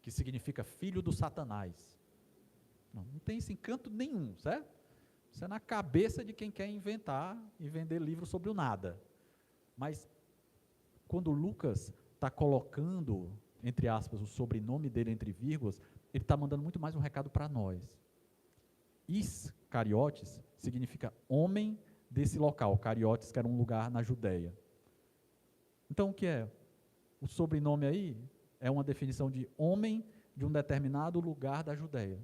que significa filho do Satanás. Não tem esse encanto nenhum, certo? Isso é na cabeça de quem quer inventar e vender livros sobre o nada. Mas, quando Lucas está colocando, entre aspas, o sobrenome dele entre vírgulas, ele está mandando muito mais um recado para nós. Iscariotes significa homem desse local. Cariotes, que era um lugar na Judéia. Então, o que é? O sobrenome aí é uma definição de homem de um determinado lugar da Judéia.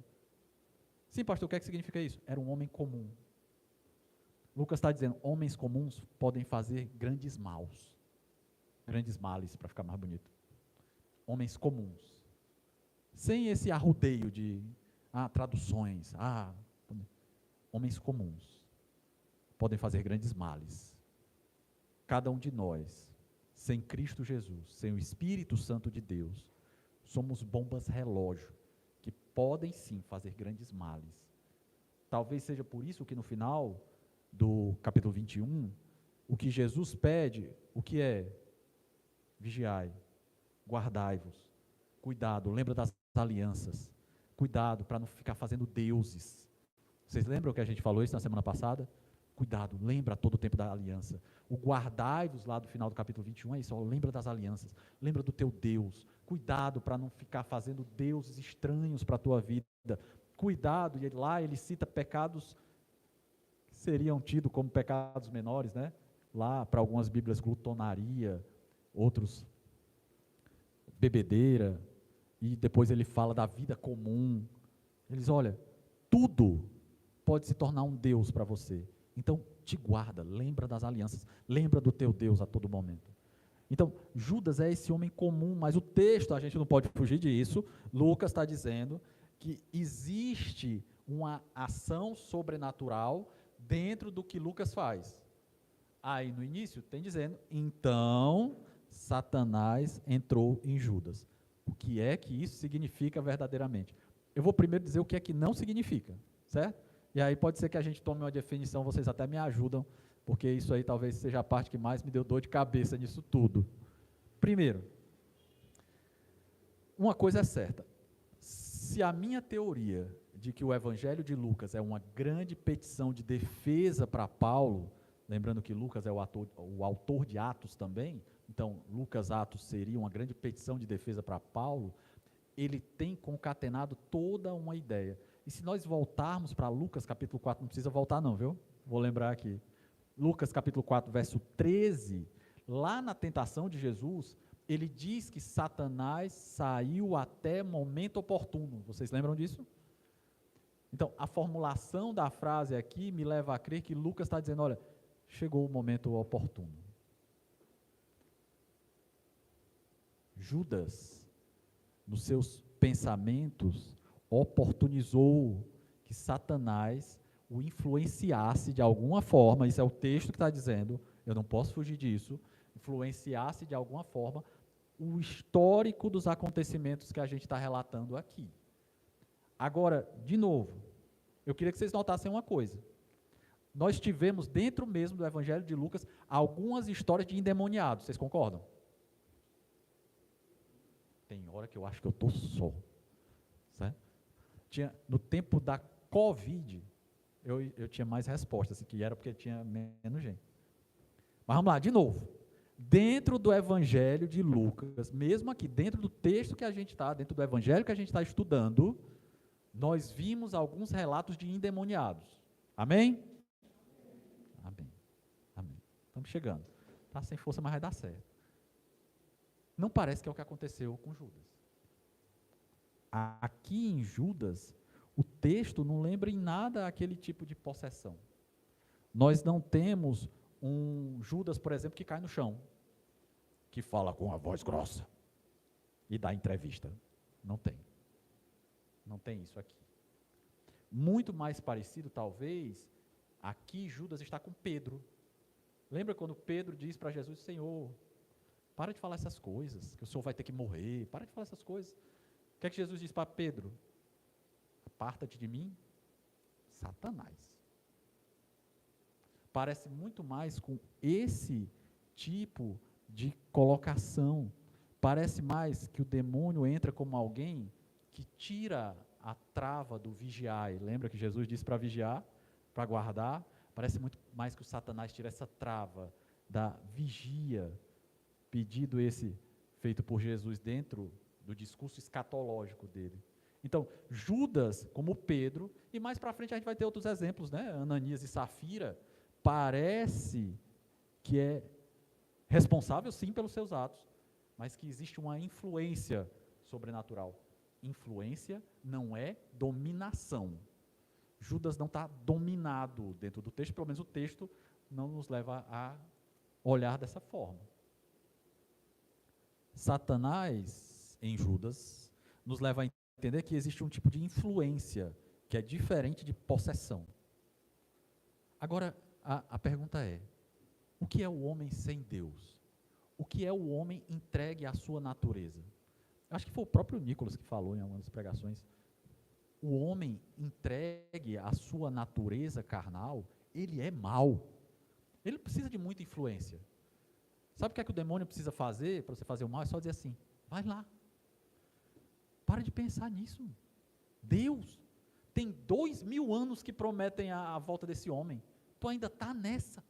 Sim, pastor, o que é que significa isso? Era um homem comum. Lucas está dizendo, homens comuns podem fazer grandes maus. Grandes males, para ficar mais bonito. Homens comuns. Sem esse arrudeio de traduções. Homens comuns podem fazer grandes males. Cada um de nós, sem Cristo Jesus, sem o Espírito Santo de Deus, somos bombas relógio, que podem sim fazer grandes males. Talvez seja por isso que no final do capítulo 21, o que Jesus pede, o que é? Vigiai, guardai-vos, cuidado, lembra das alianças, cuidado para não ficar fazendo deuses. Vocês lembram que a gente falou isso na semana passada? Cuidado, lembra todo o tempo da aliança. O guardai-vos lá do final do capítulo 21 é isso, lembra das alianças, lembra do teu Deus, cuidado para não ficar fazendo deuses estranhos para a tua vida, cuidado, e lá ele cita pecados que seriam tidos como pecados menores, né? Lá para algumas bíblias glutonaria, outros bebedeira, e depois ele fala da vida comum. Eles, olha, tudo pode se tornar um Deus para você. Então, te guarda, lembra das alianças, lembra do teu Deus a todo momento. Então, Judas é esse homem comum, mas o texto, a gente não pode fugir disso, Lucas está dizendo que existe uma ação sobrenatural dentro do que Lucas faz. Aí, no início, tem dizendo, então, Satanás entrou em Judas. O que é que isso significa verdadeiramente? Eu vou primeiro dizer o que é que não significa, certo? E aí pode ser que a gente tome uma definição, vocês até me ajudam, porque isso aí talvez seja a parte que mais me deu dor de cabeça nisso tudo. Primeiro, uma coisa é certa, se a minha teoria de que o Evangelho de Lucas é uma grande petição de defesa para Paulo, lembrando que Lucas é o autor de Atos também, então Lucas Atos seria uma grande petição de defesa para Paulo, ele tem concatenado toda uma ideia. E se nós voltarmos para Lucas capítulo 4, não precisa voltar não, viu? Vou lembrar aqui. Lucas capítulo 4, verso 13, lá na tentação de Jesus, ele diz que Satanás saiu até momento oportuno. Vocês lembram disso? Então, a formulação da frase aqui me leva a crer que Lucas está dizendo, olha, chegou o momento oportuno. Judas, nos seus pensamentos, oportunizou que Satanás o influenciasse de alguma forma, isso é o texto que está dizendo, eu não posso fugir disso, influenciasse de alguma forma o histórico dos acontecimentos que a gente está relatando aqui. Agora, de novo, eu queria que vocês notassem uma coisa. Nós tivemos dentro mesmo do Evangelho de Lucas algumas histórias de endemoniados, vocês concordam? Tem hora que eu acho que eu estou só. Certo? No tempo da Covid, eu tinha mais respostas, que era porque tinha menos gente. Mas vamos lá, de novo. Dentro do Evangelho de Lucas, mesmo aqui, dentro do texto que a gente está, dentro do Evangelho que a gente está estudando, nós vimos alguns relatos de endemoniados. Amém? Amém. Amém. estamos chegando. Está sem força, mas vai dar certo. Não parece que é o que aconteceu com Judas. Aqui em Judas, o texto não lembra em nada aquele tipo de possessão. Nós não temos um Judas, por exemplo, que cai no chão, que fala com a voz grossa e dá entrevista. Não tem. Não tem isso aqui. Muito mais parecido, talvez, aqui Judas está com Pedro. Lembra quando Pedro diz para Jesus: Senhor, para de falar essas coisas, que o Senhor vai ter que morrer, para de falar essas coisas. O que é que Jesus diz para Pedro? Aparta-te de mim, Satanás. Parece muito mais com esse tipo de colocação. Parece mais que o demônio entra como alguém que tira a trava do vigiar. Lembra que Jesus disse para vigiar, para guardar? Parece muito mais que o Satanás tira essa trava da vigia, pedido esse feito por Jesus dentro do discurso escatológico dele. Então, Judas, como Pedro, e mais para frente a gente vai ter outros exemplos, né? Ananias e Safira, parece que é responsável sim pelos seus atos, mas que existe uma influência sobrenatural. Influência não é dominação. Judas não está dominado dentro do texto, pelo menos o texto não nos leva a olhar dessa forma. Satanás, em Judas, nos leva a entender que existe um tipo de influência que é diferente de possessão. Agora, a pergunta é: o que é o homem sem Deus? O que é o homem entregue à sua natureza? Acho que foi o próprio Nicolas que falou em algumas das pregações. O homem entregue à sua natureza carnal, ele é mau. Ele precisa de muita influência. Sabe o que é que o demônio precisa fazer para você fazer o mal? É só dizer assim: vai lá. Para de pensar nisso. Deus tem 2000 anos que prometem a volta desse homem. Tu ainda está nessa.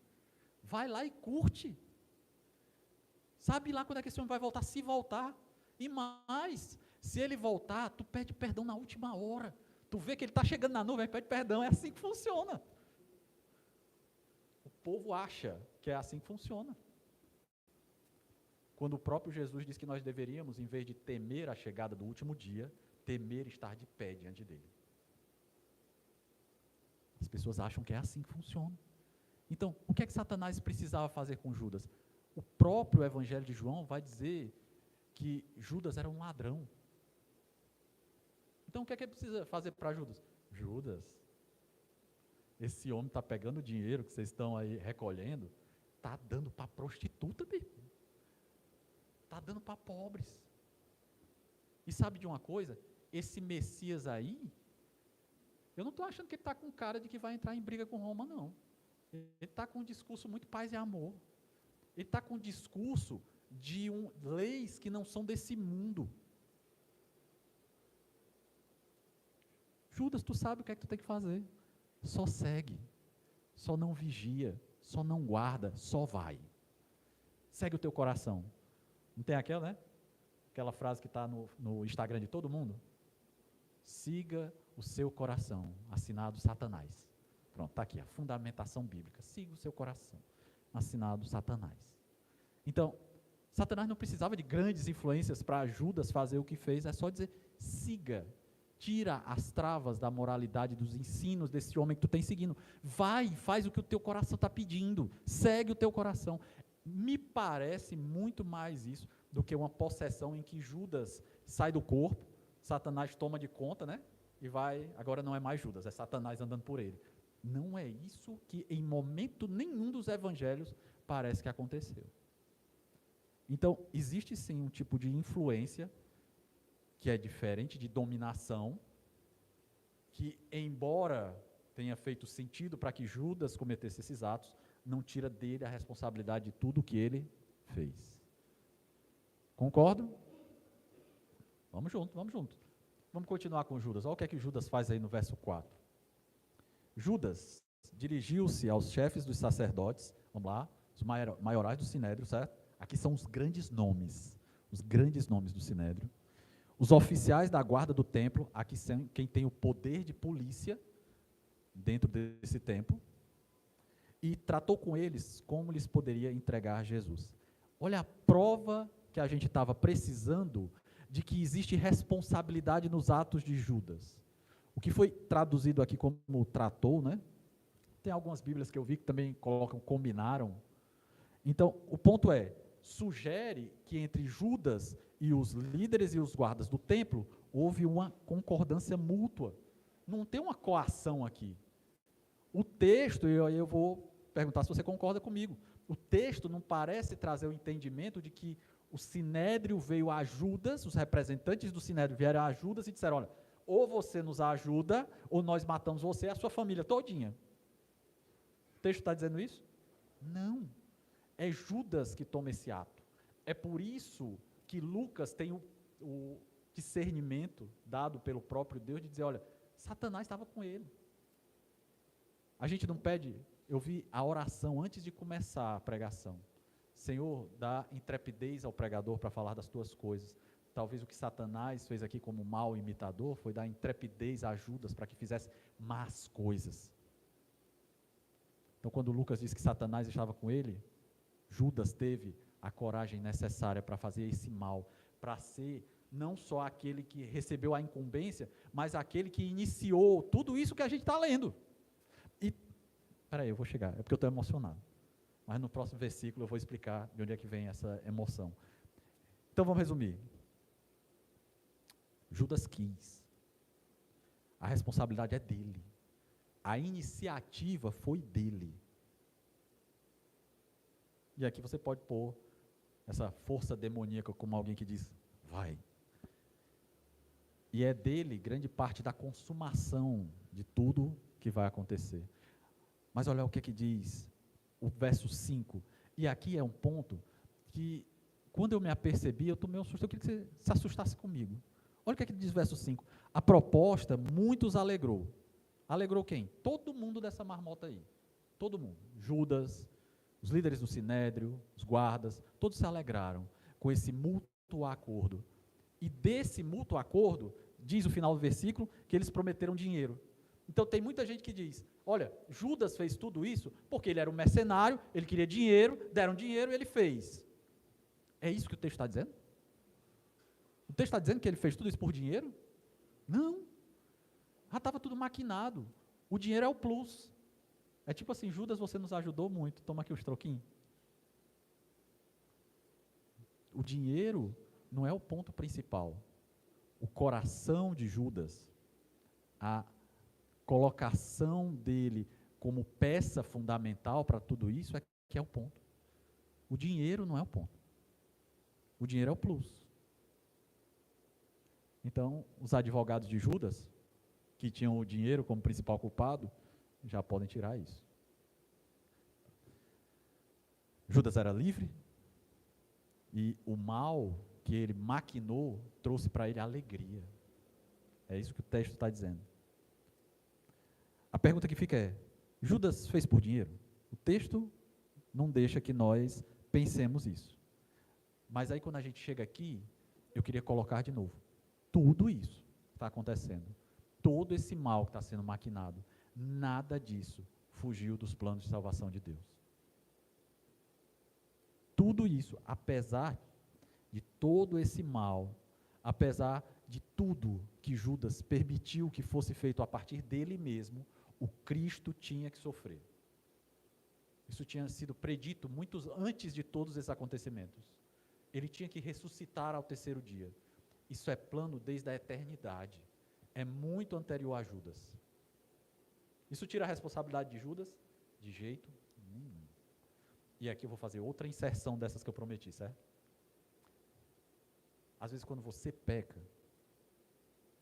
Vai lá e curte. Sabe lá quando é que esse homem vai voltar? Se voltar. E mais, se ele voltar, tu pede perdão na última hora. Tu vê que ele está chegando na nuvem, pede perdão. É assim que funciona. O povo acha que é assim que funciona. Quando o próprio Jesus diz que nós deveríamos, em vez de temer a chegada do último dia, temer estar de pé diante dele. As pessoas acham que é assim que funciona. Então, o que é que Satanás precisava fazer com Judas? O próprio Evangelho de João vai dizer que Judas era um ladrão. Então, o que é que ele precisa fazer para Judas? Judas, esse homem está pegando o dinheiro que vocês estão aí recolhendo, está dando para prostituta, meu. Está dando para pobres. E sabe de uma coisa? Esse Messias aí, eu não estou achando que ele está com cara de que vai entrar em briga com Roma, não. Ele está com um discurso muito paz e amor. Ele está com um discurso de leis que não são desse mundo. Judas, tu sabe o que é que tu tem que fazer. Só segue. Só não vigia. Só não guarda. Só vai. Segue o teu coração. Não tem aquela, né? Aquela frase que está no Instagram de todo mundo? Siga o seu coração, assinado Satanás. Pronto, está aqui a fundamentação bíblica. Siga o seu coração, assinado Satanás. Então, Satanás não precisava de grandes influências para Judas fazer o que fez, é só dizer: siga, tira as travas da moralidade, dos ensinos desse homem que tu tem seguindo. Vai, faz o que o teu coração está pedindo, segue o teu coração. Me parece muito mais isso do que uma possessão em que Judas sai do corpo, Satanás toma de conta, né? E vai, agora não é mais Judas, é Satanás andando por ele. Não é isso que em momento nenhum dos evangelhos parece que aconteceu. Então, existe sim um tipo de influência que é diferente de dominação, que embora tenha feito sentido para que Judas cometesse esses atos, não tira dele a responsabilidade de tudo o que ele fez. Concordam? Vamos junto, vamos junto. Vamos continuar com Judas. Olha o que é que Judas faz aí no verso 4. Judas dirigiu-se aos chefes dos sacerdotes, vamos lá, os maiorais do Sinédrio, certo? Aqui são os grandes nomes do Sinédrio. Os oficiais da guarda do templo, aqui são quem tem o poder de polícia dentro desse templo. e tratou com eles como lhes poderia entregar Jesus. Olha a prova que a gente estava precisando de que existe responsabilidade nos atos de Judas. O que foi traduzido aqui como tratou, né? Tem algumas Bíblias que eu vi que também colocam combinaram. Então, o ponto é, sugere que entre Judas e os líderes e os guardas do templo, houve uma concordância mútua. Não tem uma coação aqui. O texto, e eu vou perguntar se você concorda comigo, o texto não parece trazer o entendimento de que o Sinédrio veio a Judas, os representantes do Sinédrio vieram a Judas e disseram, olha, ou você nos ajuda, ou nós matamos você e a sua família todinha. O texto está dizendo isso? Não. É Judas que toma esse ato. É por isso que Lucas tem o discernimento dado pelo próprio Deus de dizer, olha, Satanás estava com ele. A gente não pede, eu vi a oração antes de começar a pregação. Senhor, dá intrepidez ao pregador para falar das tuas coisas. Talvez o que Satanás fez aqui como mau imitador foi dar intrepidez a Judas para que fizesse más coisas. Então, quando Lucas diz que Satanás estava com ele, Judas teve a coragem necessária para fazer esse mal, para ser não só aquele que recebeu a incumbência, mas aquele que iniciou tudo isso que a gente está lendo. E, peraí, eu vou chegar, é porque eu estou emocionado. Mas no próximo versículo eu vou explicar de onde é que vem essa emoção. Então vamos resumir. Judas quis. A responsabilidade é dele. A iniciativa foi dele. E aqui você pode pôr essa força demoníaca como alguém que diz, vai. E é dele grande parte da consumação de tudo que vai acontecer. Mas olha o que diz o verso 5. E aqui é um ponto que, quando eu me apercebi, eu tomei um susto, eu queria que você se assustasse comigo. Olha o que diz o verso 5. A proposta muitos alegrou. Alegrou quem? Todo mundo dessa marmota aí. Todo mundo. Judas, os líderes do Sinédrio, os guardas, todos se alegraram com esse mútuo acordo. E desse mútuo acordo, diz o final do versículo, que eles prometeram dinheiro. Então tem muita gente que diz, olha, Judas fez tudo isso porque ele era um mercenário, ele queria dinheiro, deram dinheiro e ele fez. É isso que o texto está dizendo? O texto está dizendo que ele fez tudo isso por dinheiro? Não. Já estava tudo maquinado. O dinheiro é o plus. É tipo assim, Judas, você nos ajudou muito, toma aqui os troquinhos. O dinheiro não é o ponto principal. O coração de Judas, a colocação dele como peça fundamental para tudo isso é que é o ponto. O dinheiro não é o ponto. O dinheiro é o plus. Então, os advogados de Judas, que tinham o dinheiro como principal culpado, já podem tirar isso. Judas era livre e o mal que ele maquinou trouxe para ele alegria. É isso que o texto está dizendo. A pergunta que fica é, Judas fez por dinheiro? O texto não deixa que nós pensemos isso. Mas aí quando a gente chega aqui, eu queria colocar de novo. Tudo isso está acontecendo. Todo esse mal que está sendo maquinado, nada disso fugiu dos planos de salvação de Deus. Tudo isso, apesar de todo esse mal, apesar de tudo que Judas permitiu que fosse feito a partir dele mesmo, o Cristo tinha que sofrer. Isso tinha sido predito muito antes de todos esses acontecimentos. Ele tinha que ressuscitar ao terceiro dia. Isso é plano desde a eternidade. É muito anterior a Judas. Isso tira a responsabilidade de Judas? De jeito nenhum. E aqui eu vou fazer outra inserção dessas que eu prometi, certo? Às vezes quando você peca,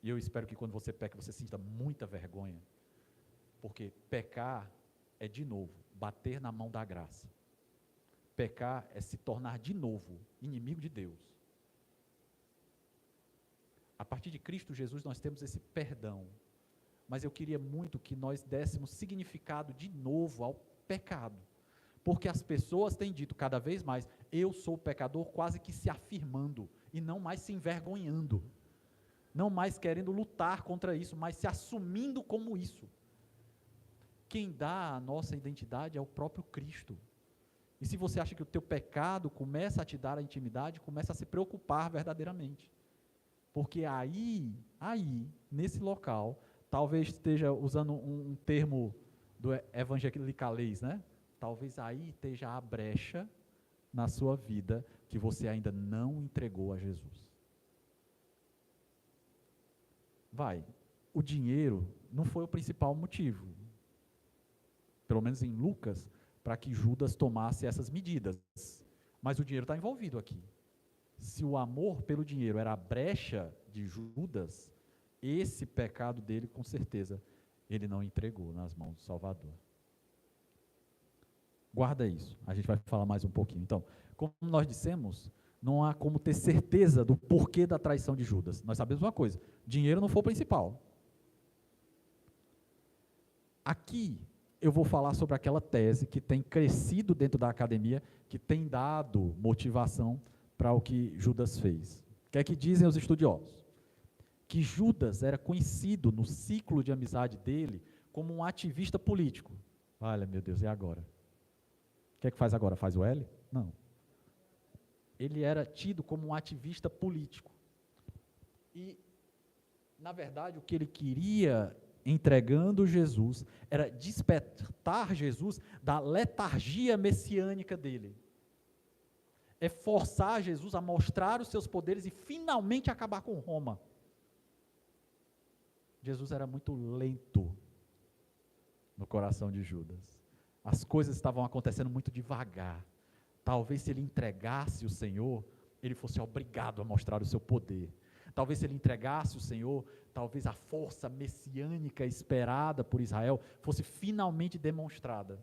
e eu espero que quando você peca você sinta muita vergonha, porque pecar é de novo, bater na mão da graça. Pecar é se tornar de novo inimigo de Deus. A partir de Cristo Jesus nós temos esse perdão, mas eu queria muito que nós dessemos significado de novo ao pecado, porque as pessoas têm dito cada vez mais, eu sou pecador, quase que se afirmando, e não mais se envergonhando, não mais querendo lutar contra isso, mas se assumindo como isso. quem dá a nossa identidade é o próprio Cristo. E se você acha que o teu pecado começa a te dar a intimidade, começa a se preocupar verdadeiramente. Porque aí, nesse local, talvez esteja usando um termo do evangelicalês, né? Talvez aí esteja a brecha na sua vida que você ainda não entregou a Jesus. O dinheiro não foi o principal motivo, pelo menos em Lucas, para que Judas tomasse essas medidas. Mas o dinheiro está envolvido aqui. Se o amor pelo dinheiro era a brecha de Judas, esse pecado dele, com certeza, ele não entregou nas mãos do Salvador. Guarda isso, a gente vai falar mais um pouquinho. Então, como nós dissemos, não há como ter certeza do porquê da traição de Judas. Nós sabemos uma coisa, dinheiro não foi o principal. Aqui, eu vou falar sobre aquela tese que tem crescido dentro da academia, que tem dado motivação para o que Judas fez. O que é que dizem os estudiosos? Que Judas era conhecido no ciclo de amizade dele como um ativista político. Olha, meu Deus, e agora? O que é que faz agora? Faz o L? Não. Ele era tido como um ativista político. E, na verdade, o que ele queria, entregando Jesus, era despertar Jesus da letargia messiânica dele. É forçar Jesus a mostrar os seus poderes e finalmente acabar com Roma. Jesus era muito lento no coração de Judas. As coisas estavam acontecendo muito devagar. Talvez se ele entregasse o Senhor, ele fosse obrigado a mostrar o seu poder. Talvez se ele entregasse o Senhor, talvez a força messiânica esperada por Israel fosse finalmente demonstrada.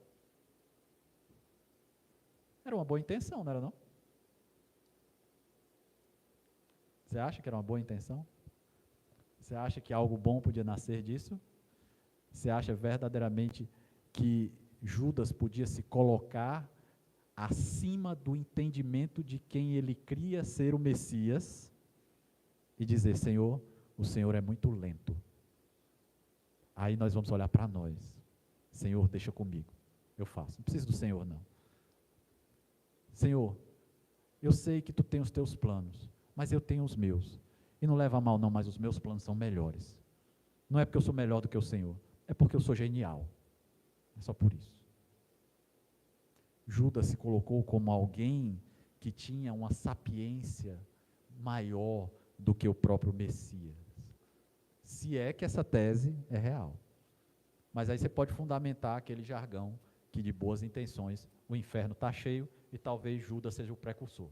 Era uma boa intenção, não era não? Você acha que era uma boa intenção? Você acha que algo bom podia nascer disso? Você acha verdadeiramente que Judas podia se colocar acima do entendimento de quem ele cria ser o Messias e dizer, Senhor, o Senhor é muito lento. Aí nós vamos olhar para nós. Senhor, deixa comigo. Eu faço. Não preciso do Senhor, não. Senhor, eu sei que tu tem os teus planos, mas eu tenho os meus. E não leva a mal não, mas os meus planos são melhores. Não é porque eu sou melhor do que o Senhor, é porque eu sou genial. É só por isso. Judas se colocou como alguém que tinha uma sapiência maior do que o próprio Messias. Se é que essa tese é real. Mas aí você pode fundamentar aquele jargão que de boas intenções o inferno está cheio e talvez Judas seja o precursor.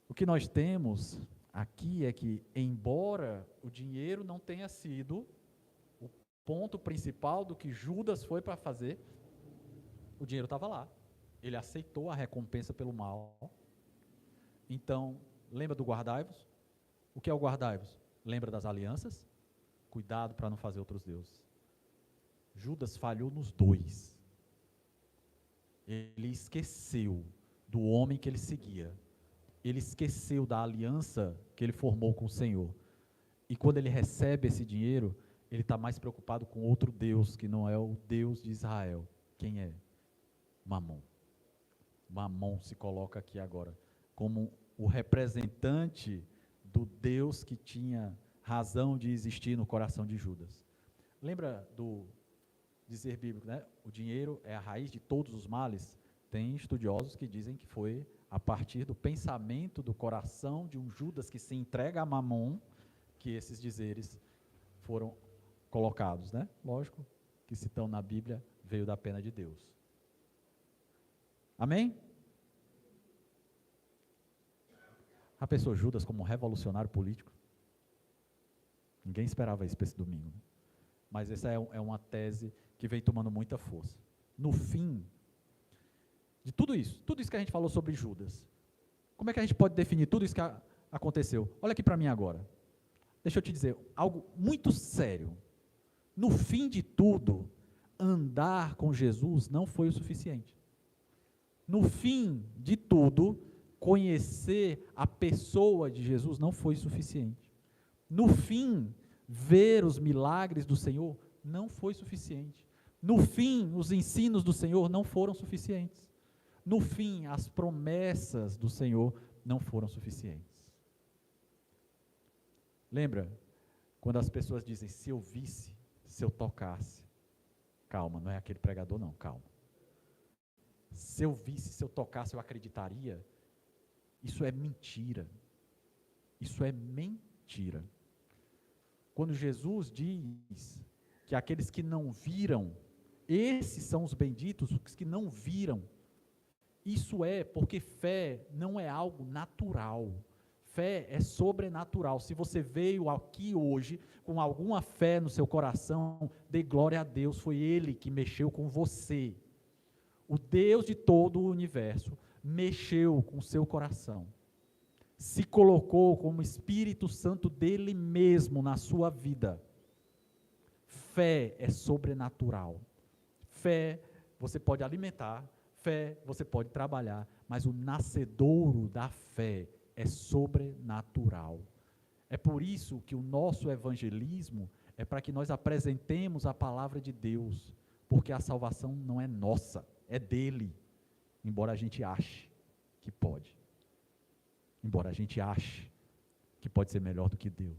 O que nós temos aqui é que, embora o dinheiro não tenha sido o ponto principal do que Judas foi para fazer, o dinheiro estava lá. Ele aceitou a recompensa pelo mal. Então, lembra do guardai-vos? O que é o guardai-vos? Lembra das alianças? Cuidado para não fazer outros deuses. Judas falhou nos dois. Ele esqueceu do homem que ele seguia. Ele esqueceu da aliança que ele formou com o Senhor. E quando ele recebe esse dinheiro, ele está mais preocupado com outro Deus, que não é o Deus de Israel. Quem é? Mamon. Mamon se coloca aqui agora como o representante do Deus que tinha razão de existir no coração de Judas. Lembra do dizer bíblico, né? O dinheiro é a raiz de todos os males? Tem estudiosos que dizem que foi a partir do pensamento do coração de um Judas que se entrega a Mamon, que esses dizeres foram colocados, né? Lógico que se estão na Bíblia, veio da pena de Deus. Amém? A pessoa Judas como um revolucionário político. Ninguém esperava isso para esse domingo. Né? Mas essa é uma tese que vem tomando muita força. No fim de tudo isso que a gente falou sobre Judas, como é que a gente pode definir tudo isso que aconteceu? Olha aqui para mim agora. Deixa eu te dizer, algo muito sério. No fim de tudo, andar com Jesus não foi o suficiente. No fim de tudo, conhecer a pessoa de Jesus não foi suficiente. No fim, ver os milagres do Senhor não foi suficiente. No fim, os ensinos do Senhor não foram suficientes. No fim, as promessas do Senhor não foram suficientes. Lembra quando as pessoas dizem, se eu visse, se eu tocasse? Calma, não é aquele pregador não, calma. Se eu visse, se eu tocasse, eu acreditaria? Isso é mentira. Isso é mentira. Quando Jesus diz que aqueles que não viram, esses são os benditos, os que não viram, isso é porque fé não é algo natural. Fé é sobrenatural. Se você veio aqui hoje com alguma fé no seu coração, dê glória a Deus, foi Ele que mexeu com você. O Deus de todo o universo mexeu com o seu coração. Se colocou como Espírito Santo dele mesmo na sua vida. Fé é sobrenatural. Fé você pode alimentar, fé você pode trabalhar, mas o nascedouro da fé é sobrenatural. É por isso que o nosso evangelismo é para que nós apresentemos a palavra de Deus, porque a salvação não é nossa, é dele, embora a gente ache que pode. Embora a gente ache que pode ser melhor do que Deus.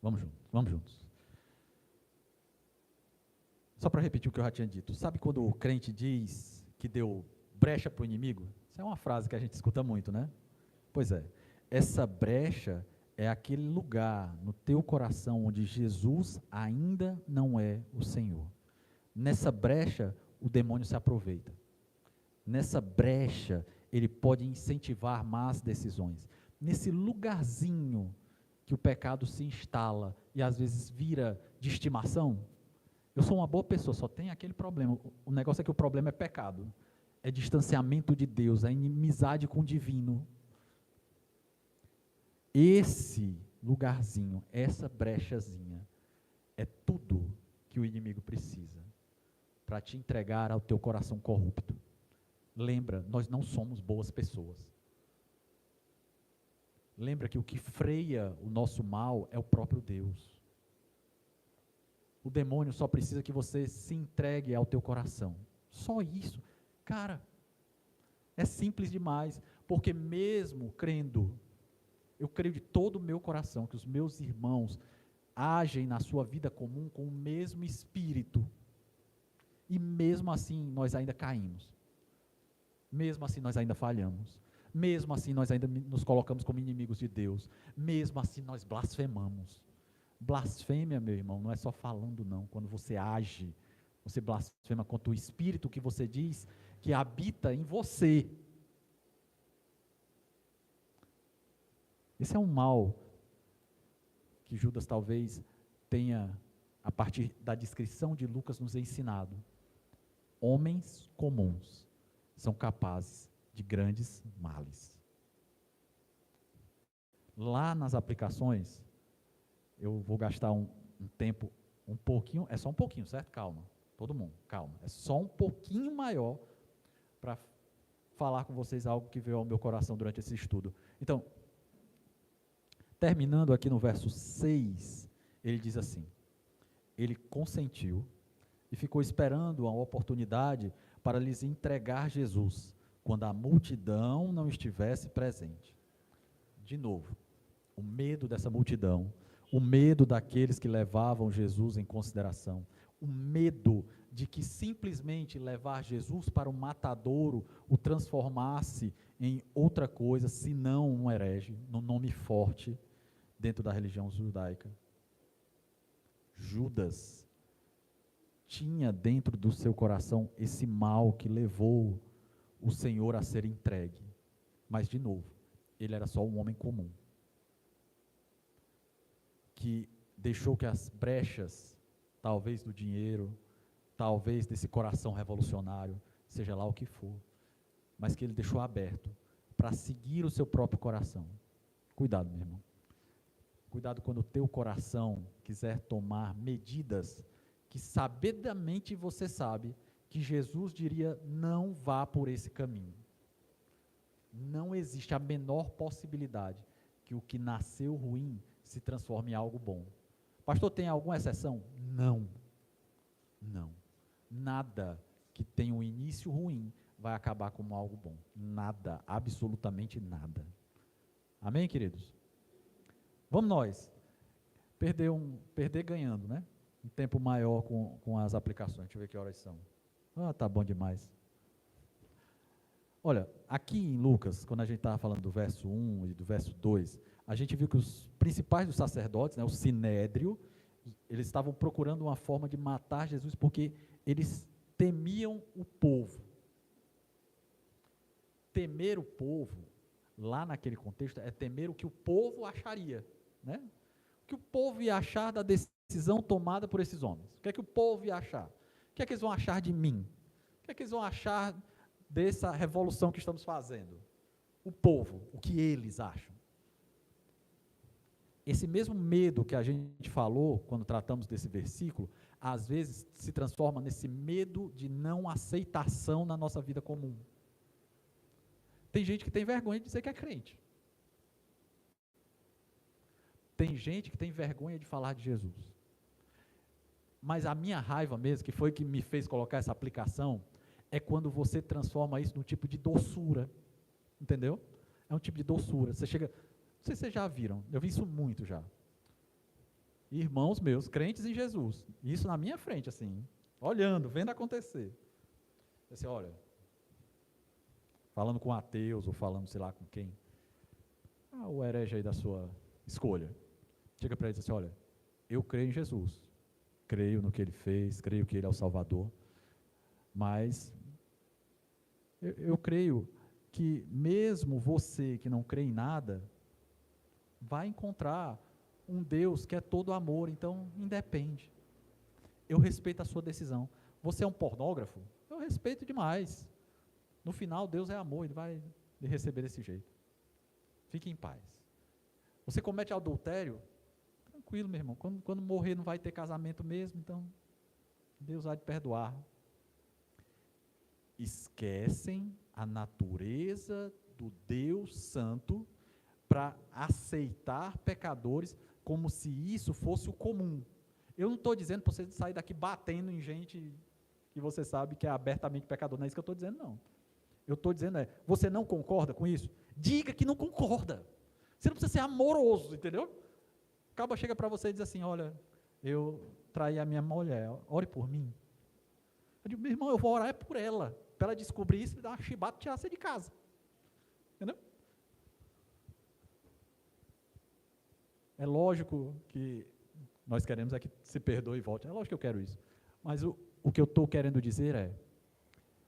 Vamos juntos, vamos juntos. Só para repetir o que eu já tinha dito, sabe quando o crente diz que deu brecha para o inimigo? Isso é uma frase que a gente escuta muito, né? Pois é, essa brecha é aquele lugar no teu coração onde Jesus ainda não é o Senhor. Nessa brecha, o demônio se aproveita. Nessa brecha, ele pode incentivar más decisões. Nesse lugarzinho que o pecado se instala e às vezes vira de estimação, eu sou uma boa pessoa, só tem aquele problema. O negócio é que o problema é pecado. É distanciamento de Deus, é inimizade com o divino. Esse lugarzinho, essa brechazinha, é tudo que o inimigo precisa para te entregar ao teu coração corrupto. Lembra, nós não somos boas pessoas. Lembra que o que freia o nosso mal é o próprio Deus. O demônio só precisa que você se entregue ao teu coração. Só isso. Cara, é simples demais, porque mesmo crendo, eu creio de todo o meu coração que os meus irmãos agem na sua vida comum com o mesmo espírito. E mesmo assim nós ainda caímos. Mesmo assim nós ainda falhamos. Mesmo assim nós ainda nos colocamos como inimigos de Deus. Mesmo assim nós blasfemamos. Blasfêmia, meu irmão, não é só falando não. Quando você age, você blasfema contra o Espírito que você diz que habita em você. Esse é um mal que Judas talvez tenha, a partir da descrição de Lucas, nos ensinado. Homens comuns são capazes de grandes males. Lá nas aplicações, eu vou gastar um tempo um pouquinho, é só um pouquinho, certo? Calma, todo mundo, calma. É só um pouquinho maior para falar com vocês algo que veio ao meu coração durante esse estudo. Então, terminando aqui no verso 6, ele diz assim: ele consentiu e ficou esperando a oportunidade para lhes entregar Jesus, quando a multidão não estivesse presente. De novo, o medo dessa multidão, o medo daqueles que levavam Jesus em consideração, o medo de que simplesmente levar Jesus para o matadouro o transformasse em outra coisa, senão um herege, num nome forte dentro da religião judaica. Judas tinha dentro do seu coração esse mal que levou o Senhor a ser entregue. Mas, de novo, ele era só um homem comum, que deixou que as brechas, talvez do dinheiro, talvez desse coração revolucionário, seja lá o que for, mas que ele deixou aberto para seguir o seu próprio coração. Cuidado, meu irmão. Cuidado quando o teu coração quiser tomar medidas que sabidamente você sabe que Jesus diria: não vá por esse caminho. Não existe a menor possibilidade que o que nasceu ruim se transforma em algo bom. Pastor, tem alguma exceção? Não. Não. Nada que tenha um início ruim vai acabar como algo bom. Nada, absolutamente nada. Amém, queridos? Vamos nós. Perder ganhando, né? Um tempo maior com as aplicações. Deixa eu ver que horas são. Tá bom demais. Olha, aqui em Lucas, quando a gente estava falando do verso 1 e do verso 2, a gente viu que os principais dos sacerdotes, né, o Sinédrio, eles estavam procurando uma forma de matar Jesus porque eles temiam o povo. Temer o povo, lá naquele contexto, é temer o que o povo acharia, né? O que o povo ia achar da decisão tomada por esses homens. O que é que o povo ia achar? O que é que eles vão achar de mim? O que é que eles vão achar dessa revolução que estamos fazendo? O povo, o que eles acham. Esse mesmo medo que a gente falou quando tratamos desse versículo, às vezes se transforma nesse medo de não aceitação na nossa vida comum. Tem gente que tem vergonha de dizer que é crente. Tem gente que tem vergonha de falar de Jesus. Mas a minha raiva mesmo, que foi que me fez colocar essa aplicação, é quando você transforma isso num tipo de doçura. Entendeu? É um tipo de doçura. Você chega... Não sei se vocês já viram, eu vi isso muito já. Irmãos meus, crentes em Jesus, isso na minha frente, assim, olhando, vendo acontecer. Assim, olha, falando com ateus, ou falando sei lá com quem, o herege aí da sua escolha, chega para ele e diz assim, olha, eu creio em Jesus, creio no que ele fez, creio que ele é o Salvador, mas eu creio que mesmo você que não crê em nada, vai encontrar um Deus que é todo amor, então independe. Eu respeito a sua decisão. Você é um pornógrafo? Eu respeito demais. No final, Deus é amor, Ele vai lhe receber desse jeito. Fique em paz. Você comete adultério? Tranquilo, meu irmão. Quando morrer não vai ter casamento mesmo, então Deus vai te perdoar. Esquecem a natureza do Deus Santo para aceitar pecadores como se isso fosse o comum. Eu não estou dizendo para você sair daqui batendo em gente que você sabe que é abertamente pecador, não é isso que eu estou dizendo, não. Eu estou dizendo você não concorda com isso? Diga que não concorda. Você não precisa ser amoroso, entendeu? O cabo chega para você e diz assim, olha, eu traí a minha mulher, ore por mim. Eu digo, meu irmão, eu vou orar por ela, para ela descobrir isso e dar uma chibata e tirar você de casa. Entendeu? É lógico que nós queremos que se perdoe e volte. É lógico que eu quero isso. Mas o que eu estou querendo dizer é,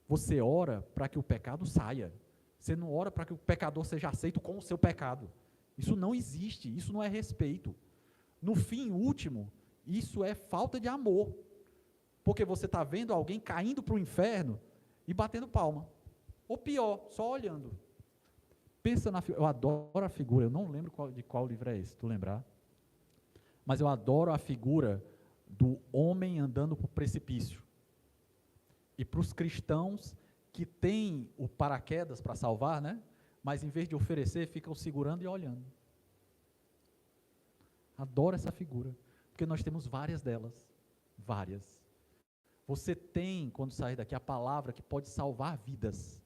você ora para que o pecado saia. Você não ora para que o pecador seja aceito com o seu pecado. Isso não existe, isso não é respeito. No fim último, isso é falta de amor. Porque você está vendo alguém caindo para o inferno e batendo palma. Ou pior, só olhando. Pensa eu adoro a figura, eu não lembro de qual livro é esse, tu lembrar? Mas eu adoro a figura do homem andando por precipício. E para os cristãos que têm o paraquedas para salvar, né? Mas em vez de oferecer, ficam segurando e olhando. Adoro essa figura, porque nós temos várias delas, várias. Você tem, quando sair daqui, a palavra que pode salvar vidas.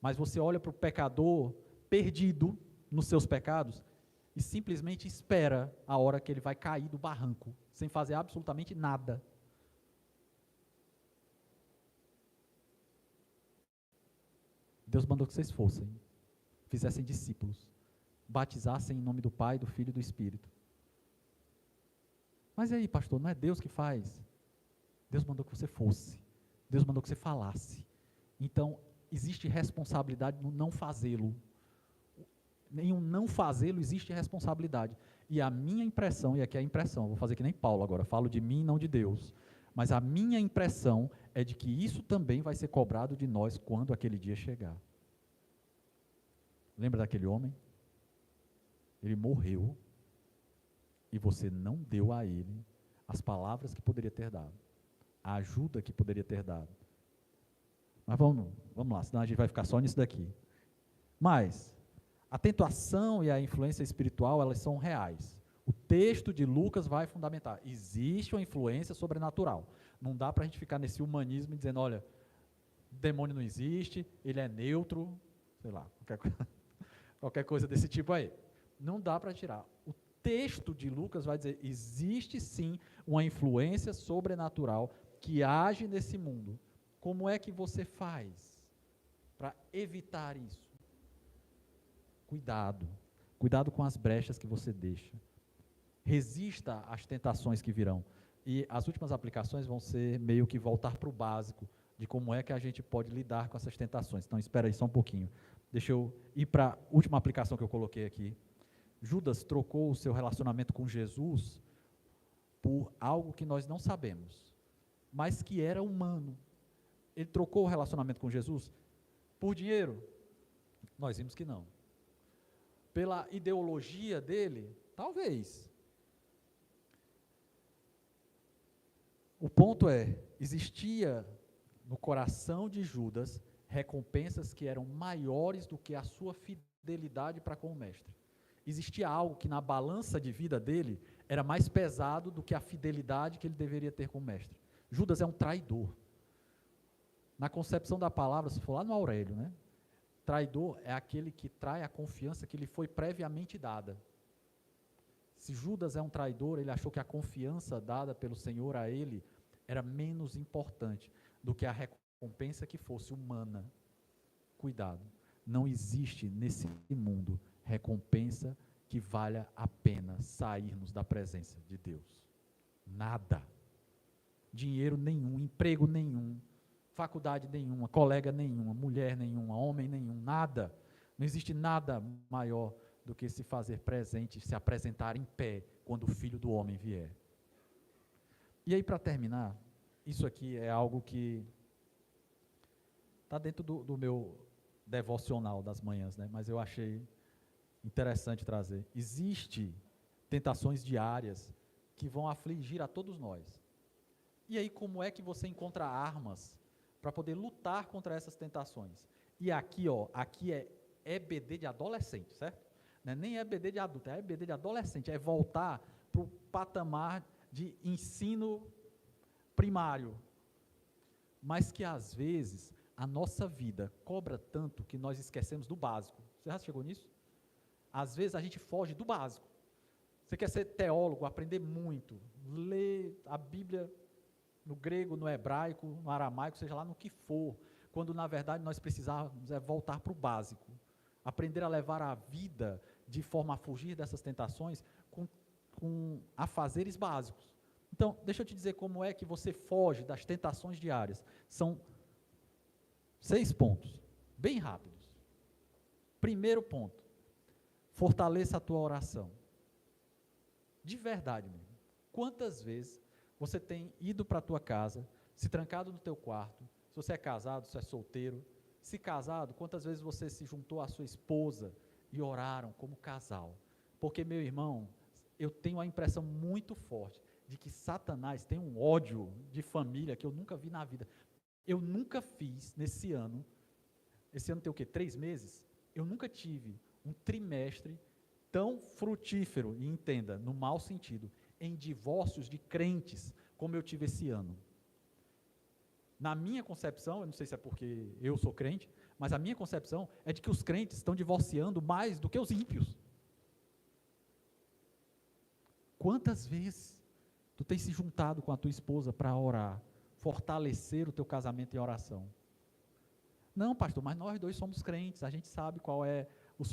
Mas você olha para o pecador perdido nos seus pecados e simplesmente espera a hora que ele vai cair do barranco, sem fazer absolutamente nada. Deus mandou que vocês fossem, fizessem discípulos, batizassem em nome do Pai, do Filho e do Espírito. Mas e aí, pastor, não é Deus que faz? Deus mandou que você fosse, Deus mandou que você falasse. Então, existe responsabilidade no não fazê-lo. Em um não fazê-lo existe responsabilidade. E a minha impressão, e aqui é a impressão, vou fazer que nem Paulo agora, falo de mim, não de Deus, mas a minha impressão é de que isso também vai ser cobrado de nós quando aquele dia chegar. Lembra daquele homem? Ele morreu e você não deu a ele as palavras que poderia ter dado, a ajuda que poderia ter dado. Mas vamos lá, senão a gente vai ficar só nisso daqui. Mas, A tentação e a influência espiritual, elas são reais. O texto de Lucas vai fundamentar. Existe uma influência sobrenatural. Não dá para a gente ficar nesse humanismo dizendo, olha, demônio não existe, ele é neutro, sei lá, qualquer coisa desse tipo aí. Não dá para tirar. O texto de Lucas vai dizer, existe sim uma influência sobrenatural que age nesse mundo. Como é que você faz para evitar isso? Cuidado. Cuidado com as brechas que você deixa. Resista às tentações que virão. E as últimas aplicações vão ser meio que voltar para o básico de como é que a gente pode lidar com essas tentações. Então, espera aí só um pouquinho. Deixa eu ir para a última aplicação que eu coloquei aqui. Judas trocou o seu relacionamento com Jesus por algo que nós não sabemos, mas que era humano. Ele trocou o relacionamento com Jesus por dinheiro? Nós vimos que não. Pela ideologia dele? Talvez. O ponto é, existia no coração de Judas recompensas que eram maiores do que a sua fidelidade para com o mestre. Existia algo que na balança de vida dele era mais pesado do que a fidelidade que ele deveria ter com o mestre. Judas é um traidor. Na concepção da palavra, se for lá no Aurélio, né? Traidor é aquele que trai a confiança que lhe foi previamente dada. Se Judas é um traidor, ele achou que a confiança dada pelo Senhor a ele era menos importante do que a recompensa que fosse humana. Cuidado, não existe nesse mundo recompensa que valha a pena sairmos da presença de Deus. Nada. Dinheiro nenhum, emprego nenhum, faculdade nenhuma, colega nenhuma, mulher nenhuma, homem nenhum, nada. Não existe nada maior do que se fazer presente, se apresentar em pé quando o Filho do Homem vier. E aí, para terminar, isso aqui é algo que está dentro do meu devocional das manhãs, né? Mas eu achei interessante trazer. Existem tentações diárias que vão afligir a todos nós. E aí, como é que você encontra armas para poder lutar contra essas tentações? E aqui, aqui é EBD de adolescente, certo? Não é nem EBD de adulto, é EBD de adolescente, é voltar para o patamar de ensino primário. Mas que às vezes a nossa vida cobra tanto que nós esquecemos do básico. Você já chegou nisso? Às vezes a gente foge do básico. Você quer ser teólogo, aprender muito, ler a Bíblia no grego, no hebraico, no aramaico, seja lá no que for, quando na verdade nós precisávamos voltar para o básico, aprender a levar a vida de forma a fugir dessas tentações com afazeres básicos. Então, deixa eu te dizer como é que você foge das tentações diárias. São 6 pontos, bem rápidos. Primeiro ponto, fortaleça a tua oração. De verdade mesmo. Quantas vezes você tem ido para a tua casa, se trancado no teu quarto, se você é casado, se é solteiro, se casado, quantas vezes você se juntou à sua esposa e oraram como casal? Porque, meu irmão, eu tenho a impressão muito forte de que Satanás tem um ódio de família que eu nunca vi na vida. Eu nunca fiz nesse ano, esse ano tem o quê? 3 meses? Eu nunca tive um trimestre tão frutífero, e entenda, no mau sentido, em divórcios de crentes, como eu tive esse ano. Na minha concepção, eu não sei se é porque eu sou crente, mas a minha concepção é de que os crentes estão divorciando mais do que os ímpios. Quantas vezes tu tem se juntado com a tua esposa para orar, fortalecer o teu casamento em oração? Não, pastor, mas nós dois somos crentes, a gente sabe qual é o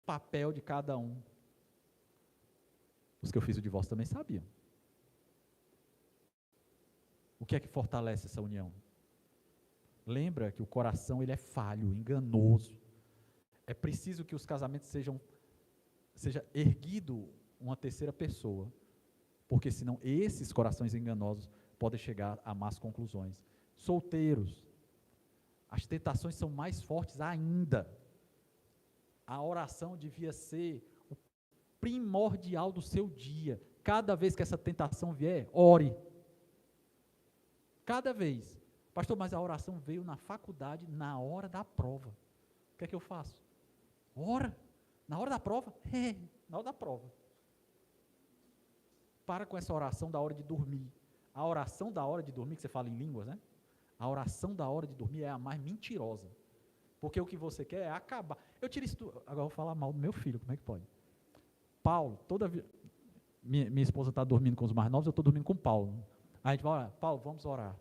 papel de cada um. Os que eu fiz o divórcio também sabiam. O que é que fortalece essa união? Lembra que o coração ele é falho, enganoso. É preciso que os casamentos seja erguido uma terceira pessoa, porque senão esses corações enganosos podem chegar a más conclusões. Solteiros, as tentações são mais fortes ainda. A oração devia ser o primordial do seu dia. Cada vez que essa tentação vier, ore. Cada vez. Pastor, mas a oração veio na faculdade, na hora da prova. O que é que eu faço? Ora. Na hora da prova? Na hora da prova. Para com essa oração da hora de dormir. A oração da hora de dormir, que você fala em línguas, né? A oração da hora de dormir é a mais mentirosa. Porque o que você quer é acabar. Eu tirei isso. Agora eu vou falar mal do meu filho, como é que pode? Paulo, toda vez. Minha esposa está dormindo com os mais novos, eu estou dormindo com o Paulo. Aí a gente vai orar, Paulo, vamos orar.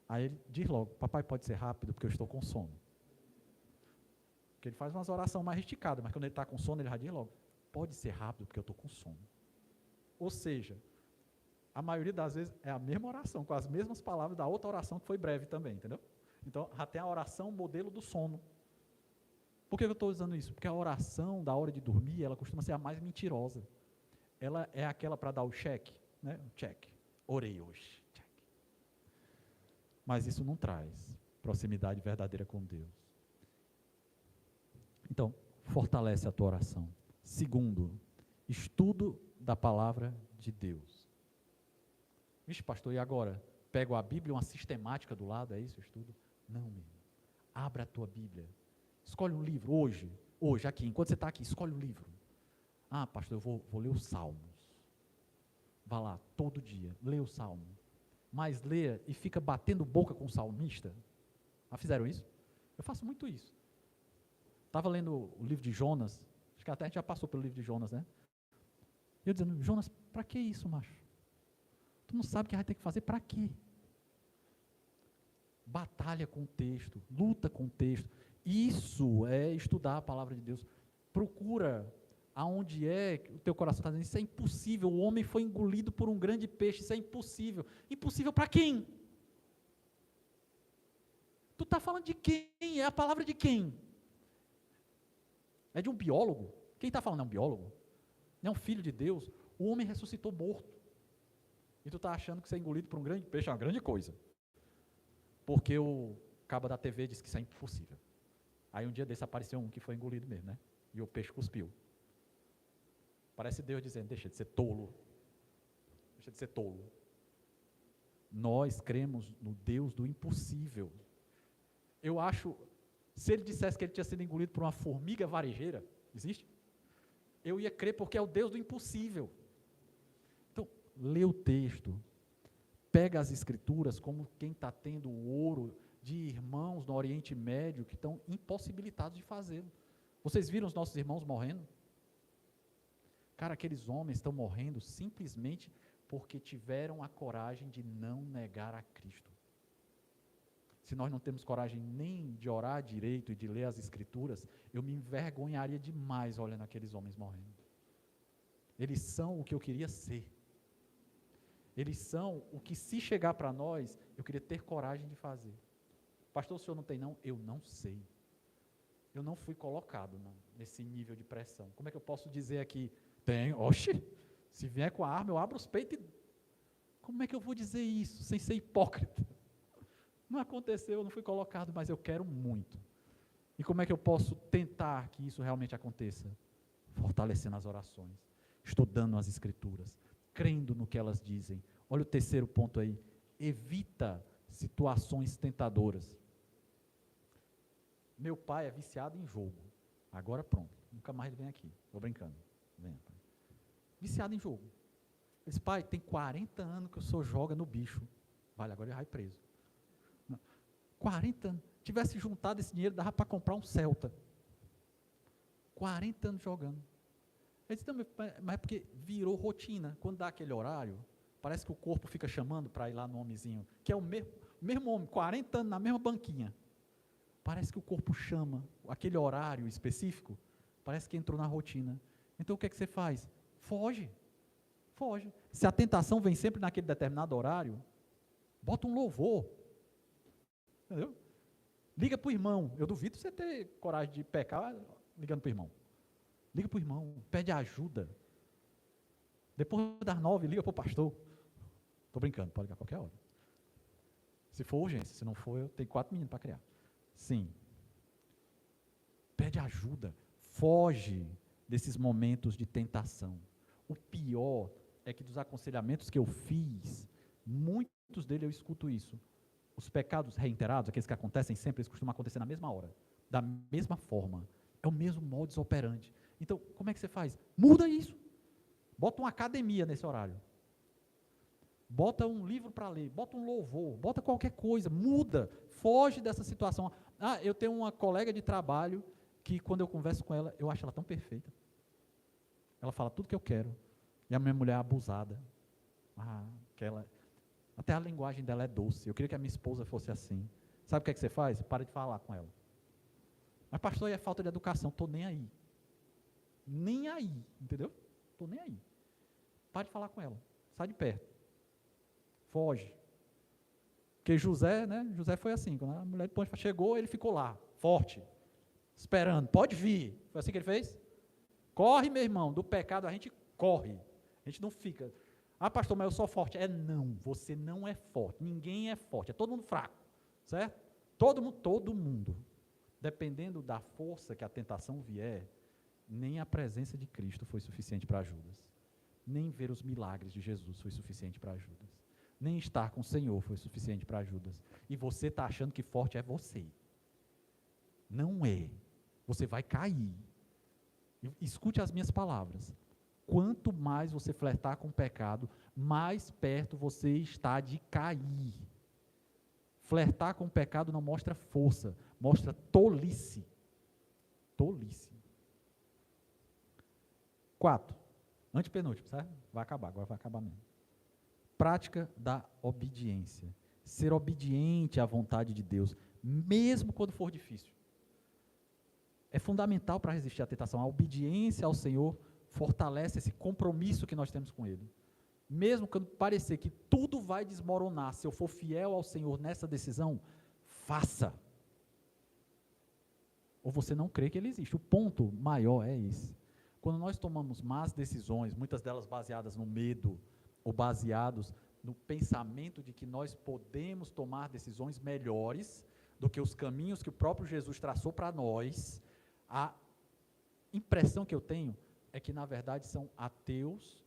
Aí ele diz logo, papai, pode ser rápido, porque eu estou com sono. Porque ele faz umas orações mais esticadas, mas quando ele está com sono, ele já diz logo, pode ser rápido, porque eu estou com sono. Ou seja, a maioria das vezes é a mesma oração, com as mesmas palavras da outra oração que foi breve também, entendeu? Então, já tem a oração modelo do sono. Por que eu estou usando isso? Porque a oração da hora de dormir, ela costuma ser a mais mentirosa. Ela é aquela para dar o cheque, né? O check. Orei hoje. Check. Mas isso não traz proximidade verdadeira com Deus. Então, fortalece a tua oração. Segundo, estudo da palavra de Deus. Vixe, pastor, e agora? Pego a Bíblia, uma sistemática do lado, é isso o estudo? Não, meu irmão. Abra a tua Bíblia. Escolhe um livro hoje, aqui, enquanto você está aqui, escolhe um livro. Ah, pastor, eu vou ler os Salmos. Vá lá, todo dia, lê o Salmo. Mas leia e fica batendo boca com o salmista. Já fizeram isso? Eu faço muito isso. Estava lendo o livro de Jonas, acho que até a gente já passou pelo livro de Jonas, né? E eu dizendo, Jonas, para que isso, macho? Tu não sabe o que vai ter que fazer, para quê? Batalha com o texto, luta com o texto. Isso é estudar a palavra de Deus. Procura aonde é que o teu coração está dizendo, isso é impossível, o homem foi engolido por um grande peixe, isso é impossível. Impossível para quem? Tu está falando de quem? É a palavra de quem? É de um biólogo? Quem está falando é um biólogo? Não é um filho de Deus? O homem ressuscitou morto. E tu está achando que ser engolido por um grande peixe é uma grande coisa. Porque o cabo da TV disse que isso é impossível. Aí um dia desse apareceu um que foi engolido mesmo, né? E o peixe cuspiu. Parece Deus dizendo, deixa de ser tolo. Deixa de ser tolo. Nós cremos no Deus do impossível. Eu acho, se ele dissesse que ele tinha sido engolido por uma formiga varejeira, existe? Eu ia crer porque é o Deus do impossível. Então, lê o texto, pega as escrituras como quem está tendo o ouro de irmãos no Oriente Médio que estão impossibilitados de fazê-lo. Vocês viram os nossos irmãos morrendo? Cara, aqueles homens estão morrendo simplesmente porque tiveram a coragem de não negar a Cristo. Se nós não temos coragem nem de orar direito e de ler as escrituras, eu me envergonharia demais olhando aqueles homens morrendo. Eles são o que eu queria ser. Eles são o que, se chegar para nós, eu queria ter coragem de fazer. Pastor, o senhor não tem não? Eu não sei. Eu não fui colocado nesse nível de pressão. Como é que eu posso dizer aqui? Tem, oxe, se vier com a arma, eu abro os peitos e... Como é que eu vou dizer isso, sem ser hipócrita? Não aconteceu, eu não fui colocado, mas eu quero muito. E como é que eu posso tentar que isso realmente aconteça? Fortalecendo as orações, estudando as escrituras, crendo no que elas dizem. Olha o terceiro ponto aí, evita situações tentadoras. Meu pai é viciado em jogo, agora pronto, nunca mais ele vem aqui, estou brincando. Vem, pai. Viciado em jogo. Ele disse, pai, tem 40 anos que eu sou joga no bicho. Vale, agora ele vai preso. 40 anos. Tivesse juntado esse dinheiro, dava para comprar um Celta. 40 anos jogando. Ele disse, mas é porque virou rotina. Quando dá aquele horário, parece que o corpo fica chamando para ir lá no homenzinho, que é o mesmo homem, 40 anos na mesma banquinha. Parece que o corpo chama, aquele horário específico, parece que entrou na rotina. Então o que é que você faz? Foge. Foge. Se a tentação vem sempre naquele determinado horário, bota um louvor. Entendeu? Liga para o irmão. Eu duvido você ter coragem de pecar ligando para o irmão. Liga para o irmão, pede ajuda. Depois das 9, liga para o pastor. Estou brincando, pode ligar a qualquer hora. Se for urgência, se não for, eu tenho 4 meninos para criar. Sim. Pede ajuda. Foge desses momentos de tentação. O pior é que dos aconselhamentos que eu fiz, muitos deles eu escuto isso. Os pecados reiterados, aqueles que acontecem sempre, eles costumam acontecer na mesma hora, da mesma forma. É o mesmo modus operandi. Então, como é que você faz? Muda isso. Bota uma academia nesse horário. Bota um livro para ler, bota um louvor, bota qualquer coisa, muda, foge dessa situação. Eu tenho uma colega de trabalho que quando eu converso com ela, eu acho ela tão perfeita. Ela fala tudo que eu quero. E a minha mulher é abusada. Até a linguagem dela é doce. Eu queria que a minha esposa fosse assim. Sabe o que é que você faz? Para de falar com ela. Mas pastor, é falta de educação. Estou nem aí. Nem aí, entendeu? Estou nem aí. Para de falar com ela. Sai de perto. Foge. Porque José, né? José foi assim. Quando a mulher de Potifar chegou, ele ficou lá, forte, esperando. Pode vir. Foi assim que ele fez? Corre, meu irmão. Do pecado a gente corre. A gente não fica. Pastor, mas eu sou forte. Não, você não é forte. Ninguém é forte. É todo mundo fraco. Certo? Todo mundo. Dependendo da força que a tentação vier, nem a presença de Cristo foi suficiente para Judas. Nem ver os milagres de Jesus foi suficiente para Judas. Nem estar com o Senhor foi suficiente para Judas. E você está achando que forte é você. Não é. Você vai cair. Escute as minhas palavras. Quanto mais você flertar com o pecado, mais perto você está de cair. Flertar com o pecado não mostra força, mostra tolice. Tolice. 4. Antepenúltimo, certo? Vai acabar, agora vai acabar mesmo. Prática da obediência. Ser obediente à vontade de Deus, mesmo quando for difícil. É fundamental para resistir à tentação. A obediência ao Senhor fortalece esse compromisso que nós temos com Ele. Mesmo quando parecer que tudo vai desmoronar, se eu for fiel ao Senhor nessa decisão, faça. Ou você não crê que Ele existe. O ponto maior é esse. Quando nós tomamos más decisões, muitas delas baseadas no medo, ou baseados no pensamento de que nós podemos tomar decisões melhores do que os caminhos que o próprio Jesus traçou para nós, a impressão que eu tenho é que, na verdade, são ateus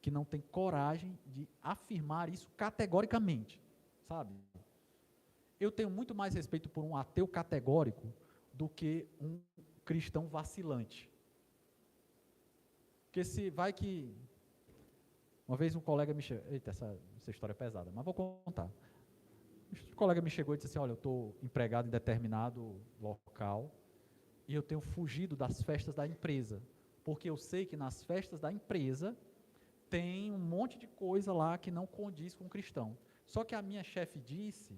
que não têm coragem de afirmar isso categoricamente, sabe? Eu tenho muito mais respeito por um ateu categórico do que um cristão vacilante. Porque se vai que... Uma vez um colega me chegou... Eita, essa história é pesada, mas vou contar. Um colega me chegou e disse assim, olha, eu estou empregado em determinado local e eu tenho fugido das festas da empresa, porque eu sei que nas festas da empresa tem um monte de coisa lá que não condiz com o cristão. Só que a minha chefe disse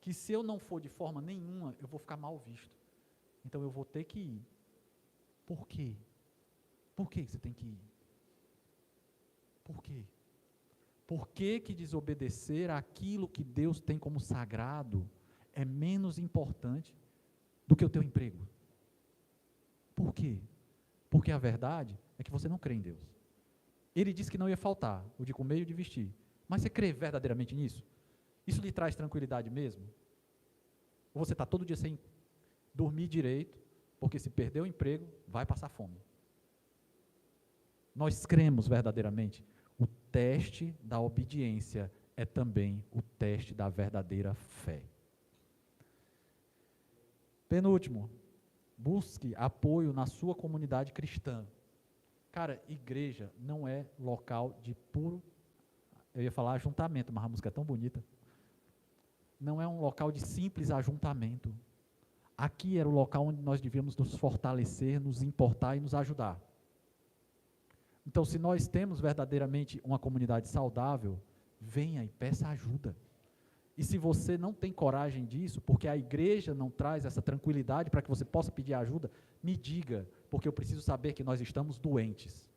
que se eu não for de forma nenhuma, eu vou ficar mal visto. Então eu vou ter que ir. Por quê? Por que você tem que ir? Por quê? Por que desobedecer àquilo que Deus tem como sagrado é menos importante do que o teu emprego? Por quê? Porque a verdade é que você não crê em Deus. Ele disse que não ia faltar o de comer e o de vestir. Mas você crê verdadeiramente nisso? Isso lhe traz tranquilidade mesmo? Ou você está todo dia sem dormir direito, porque se perder o emprego, vai passar fome? Nós cremos verdadeiramente. O teste da obediência é também o teste da verdadeira fé. Penúltimo, busque apoio na sua comunidade cristã. Cara, igreja não é local de puro... Eu ia falar ajuntamento, mas a música é tão bonita. Não é um local de simples ajuntamento. Aqui era o local onde nós devíamos nos fortalecer, nos importar e nos ajudar. Então, se nós temos verdadeiramente uma comunidade saudável, venha e peça ajuda. E se você não tem coragem disso, porque a igreja não traz essa tranquilidade para que você possa pedir ajuda, me diga, porque eu preciso saber que nós estamos doentes.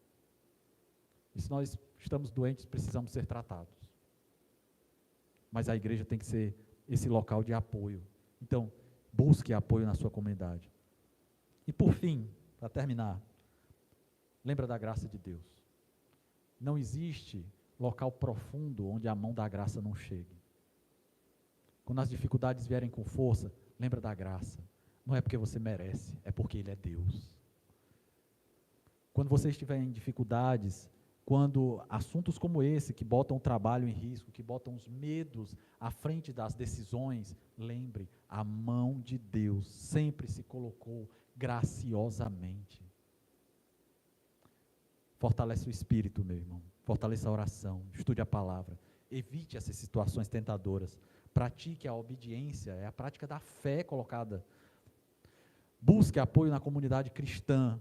E se nós estamos doentes, precisamos ser tratados. Mas a igreja tem que ser esse local de apoio. Então, busque apoio na sua comunidade. E por fim, para terminar, lembra da graça de Deus. Não existe local profundo onde a mão da graça não chegue. Quando as dificuldades vierem com força, lembra da graça. Não é porque você merece, é porque Ele é Deus. Quando você estiver em dificuldades, quando assuntos como esse, que botam o trabalho em risco, que botam os medos à frente das decisões, lembre, a mão de Deus sempre se colocou graciosamente. Fortalece o espírito, meu irmão. Fortaleça a oração. Estude a palavra. Evite essas situações tentadoras. Pratique a obediência. É a prática da fé colocada. Busque apoio na comunidade cristã.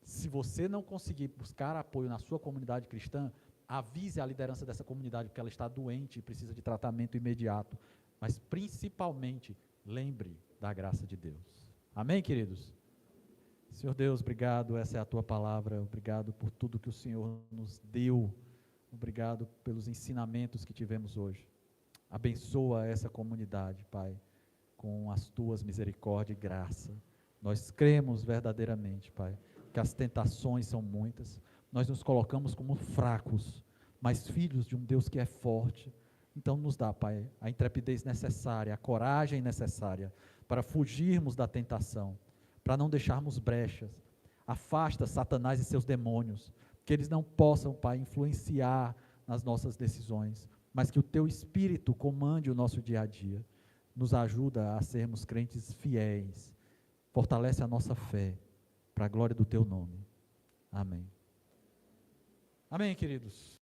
Se você não conseguir buscar apoio na sua comunidade cristã, avise a liderança dessa comunidade, porque ela está doente e precisa de tratamento imediato. Mas, principalmente, lembre da graça de Deus. Amém, queridos? Senhor Deus, obrigado, essa é a Tua palavra. Obrigado por tudo que o Senhor nos deu. Obrigado pelos ensinamentos que tivemos hoje. Abençoa essa comunidade, Pai, com as Tuas misericórdia e graça. Nós cremos verdadeiramente, Pai, que as tentações são muitas. Nós nos colocamos como fracos, mas filhos de um Deus que é forte. Então nos dá, Pai, a intrepidez necessária, a coragem necessária para fugirmos da tentação, para não deixarmos brechas. Afasta Satanás e seus demônios, que eles não possam, Pai, influenciar nas nossas decisões, mas que o Teu Espírito comande o nosso dia a dia. Nos ajuda a sermos crentes fiéis. Fortalece a nossa fé, para a glória do Teu nome. Amém. Amém, queridos.